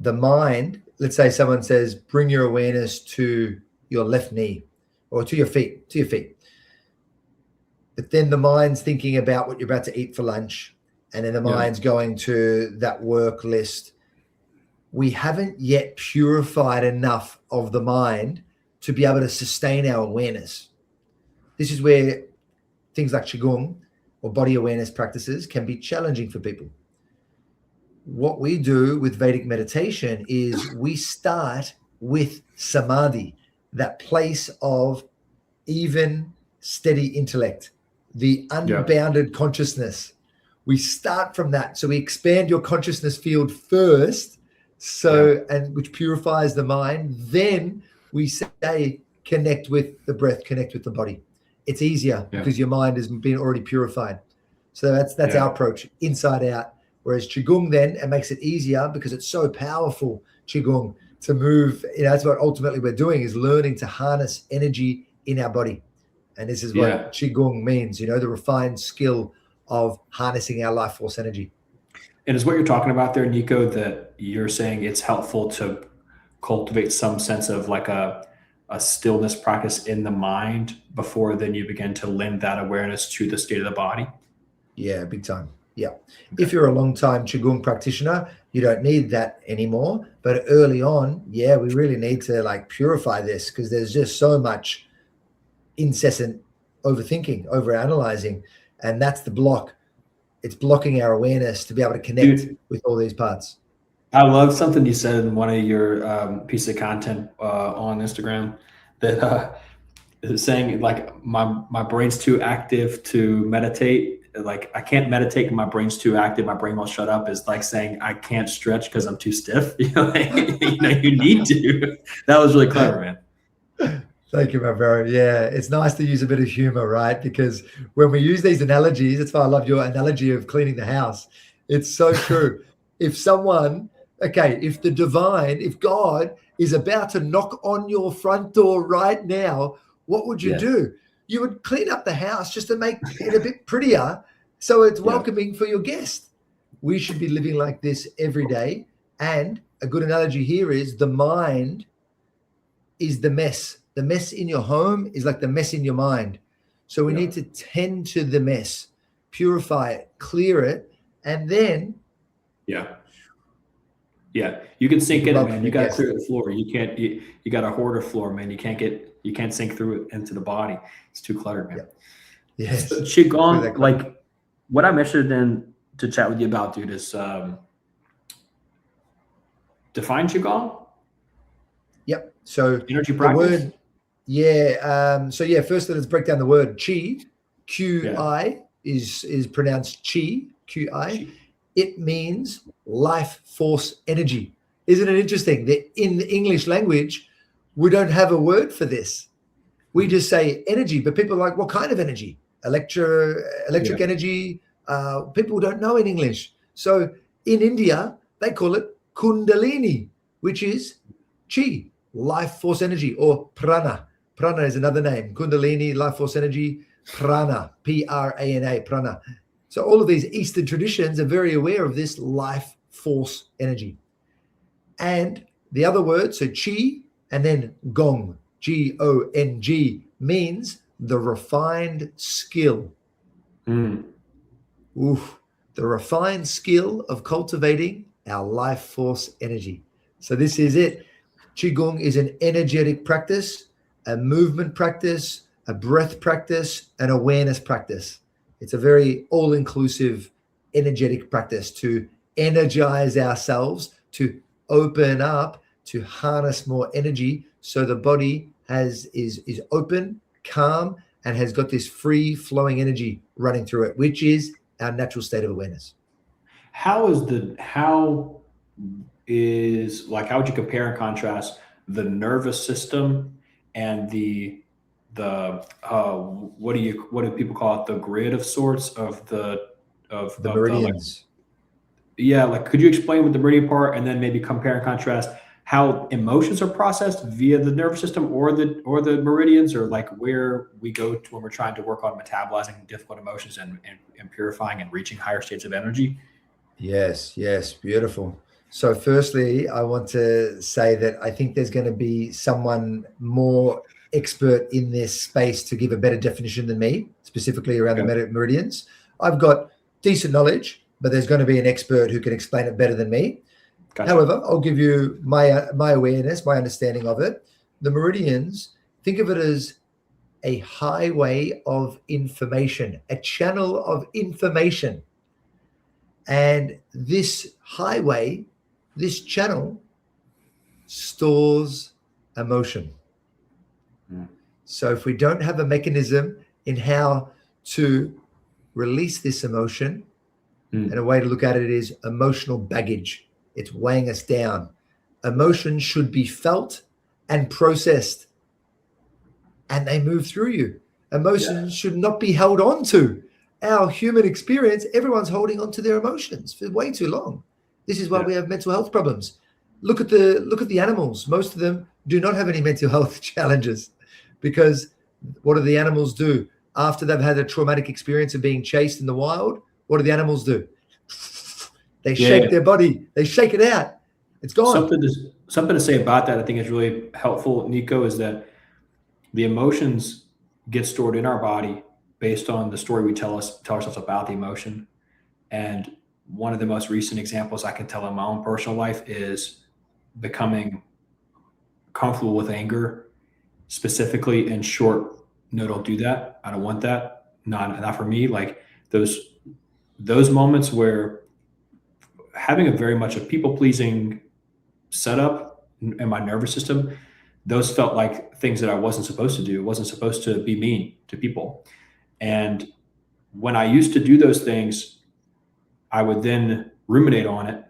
Speaker 1: the mind, let's say someone says, bring your awareness to your left knee or to your feet. But then the mind's thinking about what you're about to eat for lunch. And then the mind's going to that work list. We haven't yet purified enough of the mind to be able to sustain our awareness. This is where things like Qigong or body awareness practices can be challenging for people. What we do with Vedic meditation is we start with samadhi, that place of even, steady intellect, the unbounded consciousness. We start from that. So we expand your consciousness field first, and which purifies the mind. Then we say, connect with the breath, connect with the body. It's easier because your mind has been already purified. So that's our approach, inside out. Whereas Qigong then, it makes it easier because it's so powerful, Qigong, to move. That's what ultimately we're doing, is learning to harness energy in our body. And this is what Qigong means, the refined skill of harnessing our life force energy.
Speaker 2: And is what you're talking about there, Nico, that you're saying it's helpful to cultivate some sense of like a stillness practice in the mind before then you begin to lend that awareness to the state of the body?
Speaker 1: Yeah, big time. Yeah. Okay. If you're a long time Qigong practitioner, you don't need that anymore. But early on, we really need to like purify this, because there's just so much incessant overthinking, overanalyzing. And that's the block it's blocking our awareness to be able to connect with all these parts.
Speaker 2: I love something you said in one of your pieces of content on Instagram that is saying like my brain's too active to meditate. Like I can't meditate and my brain's too active. My brain won't shut up. Is like saying I can't stretch because I'm too stiff. You know, you need to. That was really clever, man.
Speaker 1: Thank you, my bro. Yeah, it's nice to use a bit of humor, right? Because when we use these analogies, that's why I love your analogy of cleaning the house. It's so true. If someone, if the divine, if God is about to knock on your front door right now, what would you do? You would clean up the house just to make it a bit prettier so it's welcoming for your guest. We should be living like this every day. And a good analogy here is the mind is the mess. The mess in your home is like the mess in your mind. So we need to tend to the mess, purify it, clear it, and then
Speaker 2: you can sink in it, man. You got to clear the floor. You can't. You got a hoarder floor, man. You can't sink through it into the body. It's too cluttered, man.
Speaker 1: Yes.
Speaker 2: So, Qigong, like what I'm interested in to chat with you about, dude, is define Qigong.
Speaker 1: Yep. So
Speaker 2: energy practice.
Speaker 1: First let's break down the word Qi. Qi is pronounced Qi. Qi. It means life force energy. Isn't it interesting that in the English language, we don't have a word for this? We just say energy, but people are like, what kind of energy? Electric energy. People don't know in English. So in India, they call it Kundalini, which is Qi, life force energy, or prana. Prana is another name. Kundalini, life force energy, prana, Prana, prana. So all of these Eastern traditions are very aware of this life force energy. And the other word, so Qi and then Gong, Gong, means the refined skill. The refined skill of cultivating our life force energy. So this is it. Qigong is an energetic practice, a movement practice, a breath practice, an awareness practice. It's a very all-inclusive energetic practice to energize ourselves, to open up, to harness more energy so the body is open, calm, and has got this free flowing energy running through it, which is our natural state of awareness.
Speaker 2: How would you compare and contrast the nervous system and the what do people call it, the grid of sorts of the
Speaker 1: meridians?
Speaker 2: Could you explain what the meridian part, and then maybe compare and contrast how emotions are processed via the nervous system or the meridians, or like where we go to when we're trying to work on metabolizing difficult emotions and purifying and reaching higher states of energy?
Speaker 1: Yes, beautiful. So firstly, I want to say that I think there's going to be someone more expert in this space to give a better definition than me, specifically around the meridians. I've got decent knowledge, but there's going to be an expert who can explain it better than me. Gotcha. However, I'll give you my awareness, my understanding of it. The meridians, think of it as a highway of information, a channel of information. And this highway, this channel, stores emotion. So if we don't have a mechanism in how to release this emotion, and a way to look at it is emotional baggage. It's weighing us down. Emotions should be felt and processed, and they move through you. Emotions should not be held on to. Our human experience, everyone's holding on to their emotions for way too long. This is why we have mental health problems. Look at the animals. Most of them do not have any mental health challenges, because what do the animals do after they've had a traumatic experience of being chased in the wild? What do the animals do? They shake their body. They shake it out. It's gone.
Speaker 2: Something to say about that, I think is really helpful, Nico, is that the emotions get stored in our body based on the story we tell ourselves about the emotion. And one of the most recent examples I can tell in my own personal life is becoming comfortable with anger, specifically in short, no, don't do that. I don't want that. Not for me. Like those those moments where having a very much a people-pleasing setup in my nervous system, those felt like things that I wasn't supposed to do. It wasn't supposed to be mean to people. And when I used to do those things, I would then ruminate on it.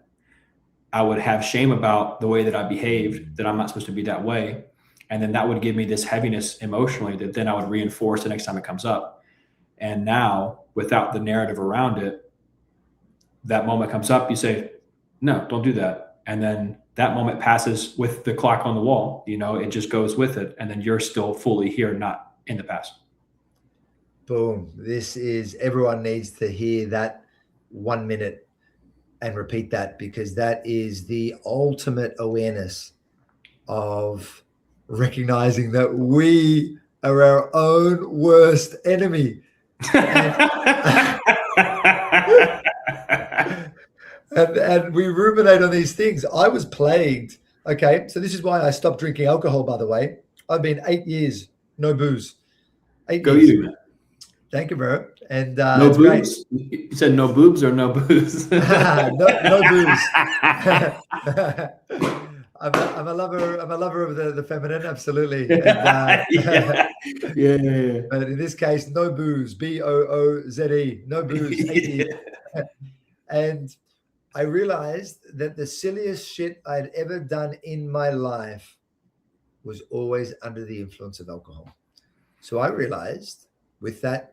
Speaker 2: I would have shame about the way that I behaved, that I'm not supposed to be that way. And then that would give me this heaviness emotionally that then I would reinforce the next time it comes up. And now, without the narrative around it, that moment comes up, you say, no, don't do that. And then that moment passes with the clock on the wall, it just goes with it. And then you're still fully here, not in the past.
Speaker 1: Boom. Everyone needs to hear that 1 minute and repeat that, because that is the ultimate awareness of recognizing that we are our own worst enemy. And we ruminate on these things. I was plagued. Okay, so this is why I stopped drinking alcohol, by the way. I've been 8 years, no booze. 8
Speaker 2: Go
Speaker 1: years.
Speaker 2: you, man.
Speaker 1: Thank you, bro. And
Speaker 2: no boobs? Great. You said no boobs or no booze?
Speaker 1: no booze. I'm a lover of the feminine, absolutely. And,
Speaker 2: yeah.
Speaker 1: But in this case, no booze, BOOZE, no booze. 8 years. And I realized that the silliest shit I'd ever done in my life was always under the influence of alcohol. So I realized, with that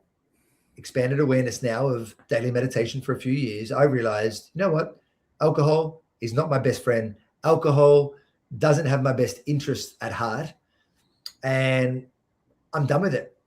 Speaker 1: expanded awareness now of daily meditation for a few years, I realized, you know what? Alcohol is not my best friend. Alcohol doesn't have my best interest at heart. And I'm done with it.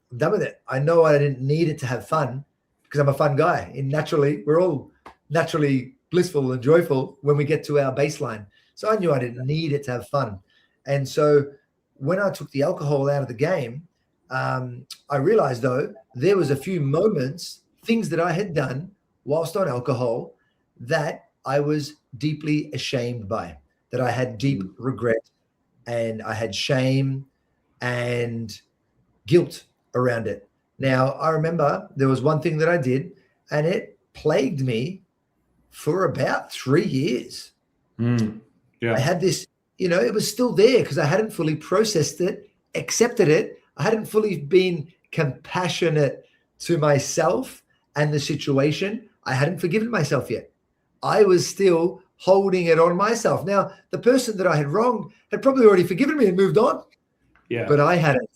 Speaker 1: I know I didn't need it to have fun, because I'm a fun guy. And naturally, we're all naturally blissful and joyful when we get to our baseline. So I knew I didn't need it to have fun. And so when I took the alcohol out of the game, I realized, though, there was a few moments, things that I had done whilst on alcohol that I was deeply ashamed by, that I had deep regret, and I had shame and guilt around it. Now, I remember there was one thing that I did, and it plagued me for about 3 years. I had this, it was still there because I hadn't fully processed it, accepted it. I hadn't fully been compassionate to myself and the situation. I hadn't forgiven myself yet. I was still holding it on myself. Now, the person that I had wronged had probably already forgiven me and moved on.
Speaker 2: Yeah.
Speaker 1: But I hadn't.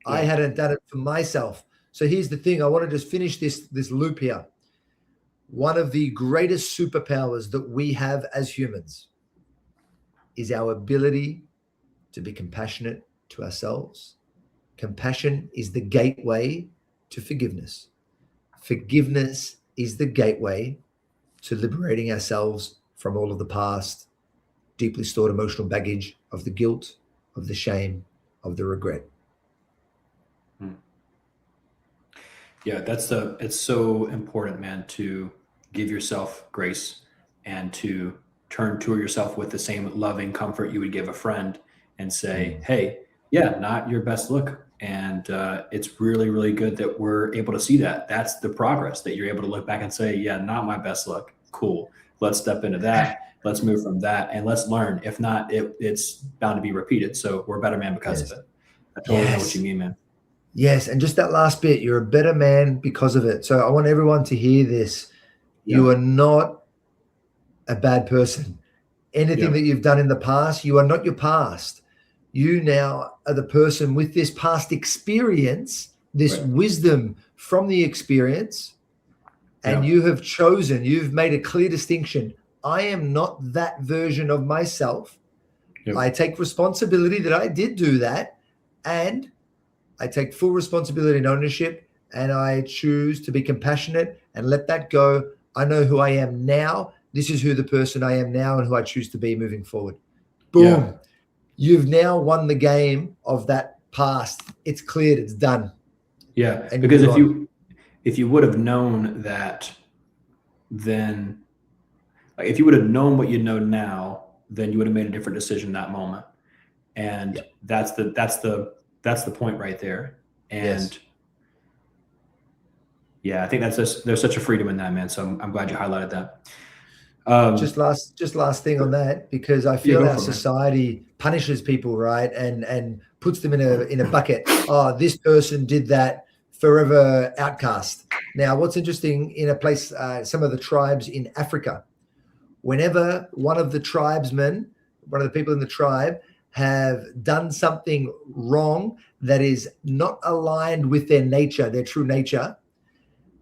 Speaker 1: Yeah. I hadn't done it for myself. So here's the thing. I want to just finish this loop here. One of the greatest superpowers that we have as humans is our ability to be compassionate to ourselves. Compassion is the gateway to forgiveness. Forgiveness is the gateway to liberating ourselves from all of the past, deeply stored emotional baggage of the guilt, of the shame, of the regret.
Speaker 2: Yeah, it's so important, man, to give yourself grace and to turn to yourself with the same loving comfort you would give a friend and say, hey, yeah, not your best look. And it's really, really good that we're able to see that. That's the progress, that you're able to look back and say, yeah, not my best look. Cool. Let's step into that. Let's move from that and let's learn. If not, it's bound to be repeated. So we're a better man because of it. I totally know what you mean, man.
Speaker 1: Yes. And just that last bit, you're a better man because of it. So I want everyone to hear this. Yeah. You are not a bad person. Anything that you've done in the past, you are not your past. You now are the person with this past experience, this wisdom from the experience, and you have chosen, you've made a clear distinction. I am not that version of myself. I take responsibility that I did do that, and I take full responsibility and ownership, and I choose to be compassionate and let that go. I know who I am now. This is who the person I am now and who I choose to be moving forward. Boom. Yeah. You've now won the game of that past. It's cleared. It's done.
Speaker 2: Yeah.
Speaker 1: And
Speaker 2: because if you would have known that, then if you would have known what you know now, then you would have made a different decision that moment. And that's the point right there. And Yeah, I think there's such a freedom in that, man. So I'm glad you highlighted that.
Speaker 1: Just last thing on that, because I
Speaker 2: Yeah,
Speaker 1: feel
Speaker 2: go
Speaker 1: our
Speaker 2: for it, man.
Speaker 1: society punishes people, right, and puts them in a bucket. Oh, this person did that, forever outcast. Now, what's interesting in a place, some of the tribes in Africa, whenever one of the tribesmen, one of the people in the tribe, have done something wrong that is not aligned with their nature, their true nature,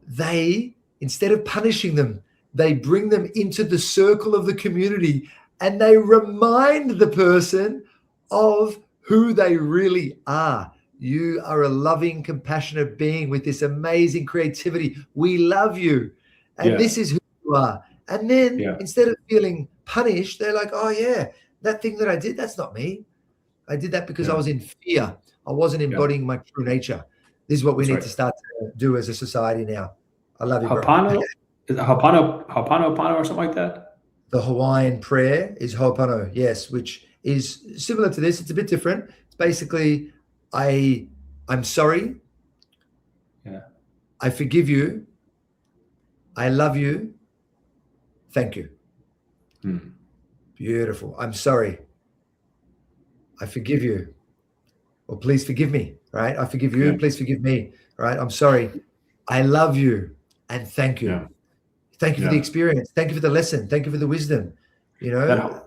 Speaker 1: they, instead of punishing them, they bring them into the circle of the community and they remind the person of who they really are. You are a loving, compassionate being with this amazing creativity. We love you. And this is who you are. And then instead of feeling punished, they're like, oh, yeah, that thing that I did, that's not me. I did that because I was in fear. I wasn't embodying my true nature. This is what we need to start to do as a society now. I love you, bro.
Speaker 2: Hapano, is it Hapano or something like that?
Speaker 1: The Hawaiian prayer is Ho'opono, yes, which is similar to this. It's a bit different. It's basically, I'm sorry.
Speaker 2: Yeah.
Speaker 1: I forgive you. I love you. Thank you. Beautiful. I'm sorry. I forgive you. Or please forgive me, right? I forgive you.
Speaker 2: Yeah.
Speaker 1: Please forgive me, right? I'm sorry. I love you. And thank you.
Speaker 2: Yeah.
Speaker 1: Thank you for the experience. Thank you for the lesson. Thank you for the wisdom. You know,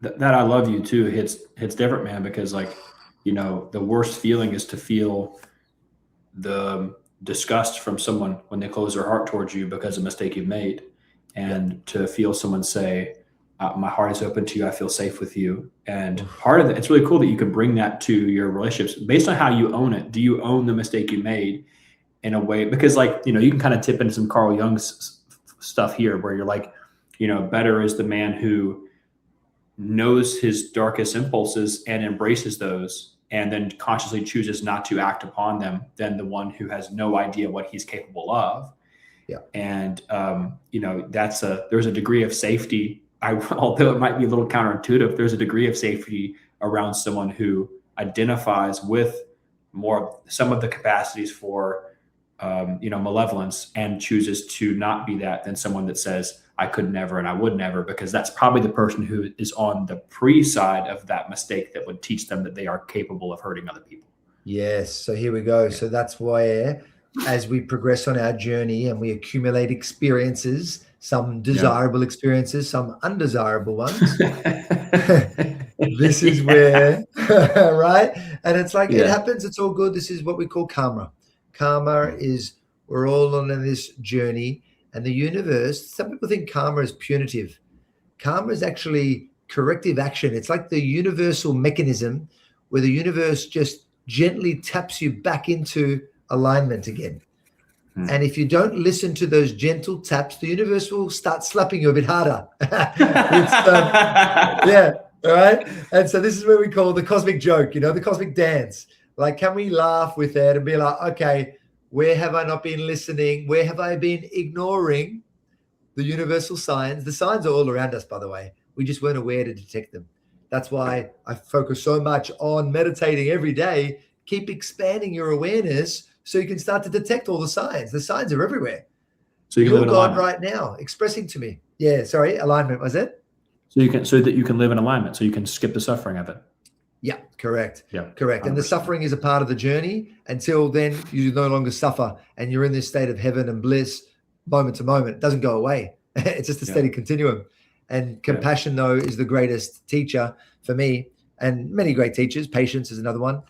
Speaker 2: that I love you too hits different, man, because like, you know, the worst feeling is to feel the disgust from someone when they close their heart towards you because of a mistake you've made, and to feel someone say, my heart is open to you. I feel safe with you. And part of it, it's really cool that you can bring that to your relationships based on how you own it. Do you own the mistake you made in a way? Because like, you know, you can kind of tip into some Carl Jung's stuff here where you're like, you know, better is the man who knows his darkest impulses and embraces those and then consciously chooses not to act upon them than the one who has no idea what he's capable of.
Speaker 1: Yeah.
Speaker 2: And, you know, there's a degree of safety. Although it might be a little counterintuitive, there's a degree of safety around someone who identifies with some of the capacities for, you know, malevolence and chooses to not be that than someone that says, I could never and I would never, because that's probably the person who is on the pre-side of that mistake that would teach them that they are capable of hurting other people.
Speaker 1: Yes. So here we go. So that's why as we progress on our journey and we accumulate experiences, some desirable experiences, some undesirable ones, this is where, right? And it's like, it happens. It's all good. This is what we call karma. Karma is, we're all on this journey. And the universe, some people think karma is punitive. Karma is actually corrective action. It's like the universal mechanism where the universe just gently taps you back into alignment again. And if you don't listen to those gentle taps, the universe will start slapping you a bit harder. Yeah, all right? And so this is where we call the cosmic joke, you know, the cosmic dance. Like, can we laugh with that and be like, okay, where have I not been listening? Where have I been ignoring the universal signs? The signs are all around us, by the way. We just weren't aware to detect them. That's why I focus so much on meditating every day. Keep expanding your awareness so you can start to detect all the signs. The signs are everywhere.
Speaker 2: So you can live in
Speaker 1: God
Speaker 2: alignment
Speaker 1: right now expressing to me. Yeah, sorry, alignment, was it?
Speaker 2: So that you can live in alignment, so you can skip the suffering of it.
Speaker 1: Yeah, correct.
Speaker 2: Yeah,
Speaker 1: correct. 100%. And the suffering is a part of the journey. Until then, you no longer suffer, and you're in this state of heaven and bliss, moment to moment. It doesn't go away. It's just a steady continuum. And compassion, though, is the greatest teacher for me, and many great teachers. Patience is another one.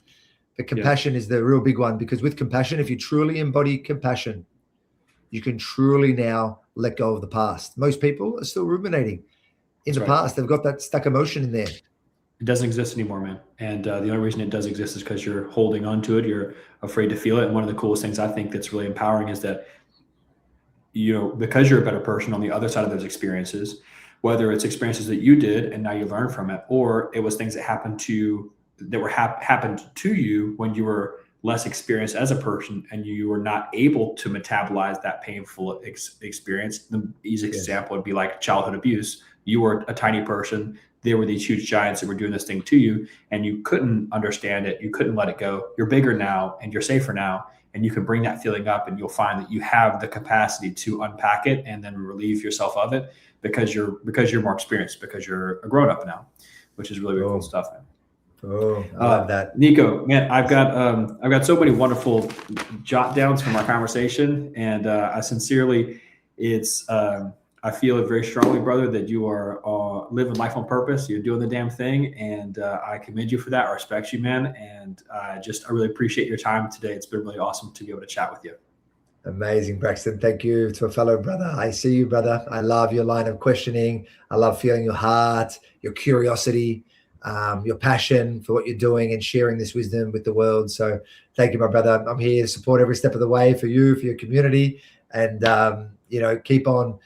Speaker 1: But compassion is the real big one, because with compassion, if you truly embody compassion, you can truly now let go of the past. Most people are still ruminating in the past. They've got that stuck emotion in there.
Speaker 2: It doesn't exist anymore, man. And the only reason it does exist is because you're holding on to it. You're afraid to feel it. And one of the coolest things I think that's really empowering is that, you know, because you're a better person on the other side of those experiences, whether it's experiences that you did and now you learn from it, or it was things that happened to happened to you when you were less experienced as a person and you were not able to metabolize that painful experience. The easiest example would be like childhood abuse. You were a tiny person. There were these huge giants that were doing this thing to you and you couldn't understand it. You couldn't let it go. You're bigger now and you're safer now. and you can bring that feeling up, and you'll find that you have the capacity to unpack it and then relieve yourself of it because you're more experienced, because you're a grown up now, which is really, really cool stuff, man.
Speaker 1: Oh, I love that.
Speaker 2: Nico, man, I've got so many wonderful jot downs from our conversation, and I sincerely, I feel it very strongly, brother, that you are living life on purpose. You're doing the damn thing, and I commend you for that. I respect you, man, and I really appreciate your time today. It's been really awesome to be able to chat with you.
Speaker 1: Amazing, Braxton. Thank you to a fellow brother. I see you, brother. I love your line of questioning. I love feeling your heart, your curiosity, your passion for what you're doing and sharing this wisdom with the world. So thank you, my brother. I'm here to support every step of the way for you, for your community, and keep on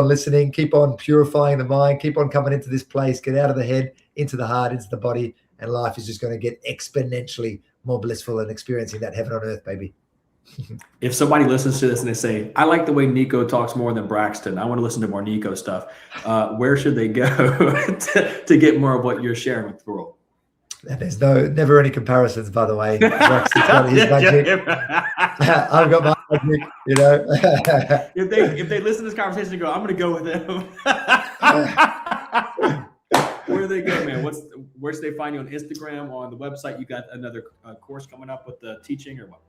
Speaker 1: listening, keep on purifying the mind, keep on coming into this place, get out of the head, into the heart, into the body, and life is just going to get exponentially more blissful and experiencing that heaven on earth, baby.
Speaker 2: If somebody listens to this and they say, I like the way Nico talks more than Braxton, I want to listen to more Nico stuff, where should they go to get more of what you're sharing with the world?
Speaker 1: And there's never any comparisons, by the way. Braxton's got his magic. I've got my magic,
Speaker 2: if they listen to this conversation and go, I'm going to go with them. Where do they go, man? Where should they find you on Instagram, on the website? You got another course coming up with the teaching, or what?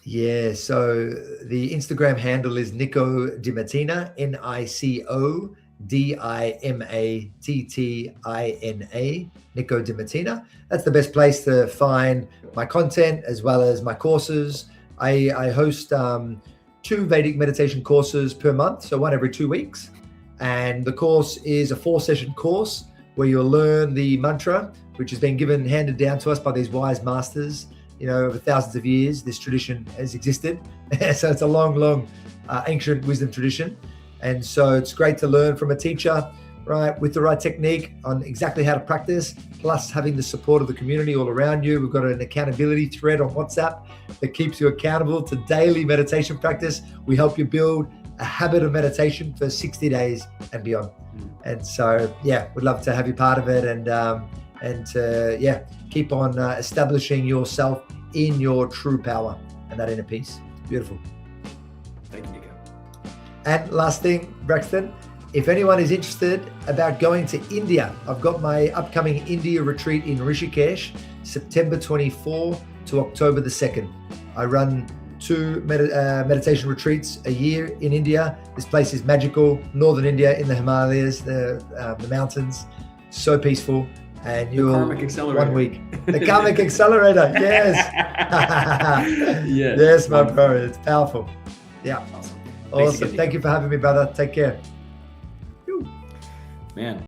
Speaker 1: Yeah, so the Instagram handle is Nico Dimatina, NicoDimatina, Nico Dimatina. That's the best place to find my content as well as my courses. I host 2 Vedic meditation courses per month, so one every 2 weeks. And the course is a 4-session course where you'll learn the mantra, which has been handed down to us by these wise masters. Over thousands of years, this tradition has existed. So it's a long, ancient wisdom tradition. And so it's great to learn from a teacher, right, with the right technique on exactly how to practice, plus having the support of the community all around you. We've got an accountability thread on WhatsApp that keeps you accountable to daily meditation practice. We help you build a habit of meditation for 60 days and beyond. And so, we'd love to have you part of it and keep on establishing yourself in your true power and that inner peace. Beautiful.
Speaker 2: Thank you, Nico.
Speaker 1: And last thing, Braxton, if anyone is interested about going to India, I've got my upcoming India retreat in Rishikesh, September 24 to October the 2nd. I run 2 meditation retreats a year in India. This place is magical. Northern India in the Himalayas, the mountains, so peaceful. And you'll
Speaker 2: Karmic Accelerator.
Speaker 1: 1 week. The Karmic Accelerator, yes. Yes, my bro. It's powerful. Yeah.
Speaker 2: Awesome.
Speaker 1: Awesome. Thank you for having me, brother. Take care.
Speaker 2: Man.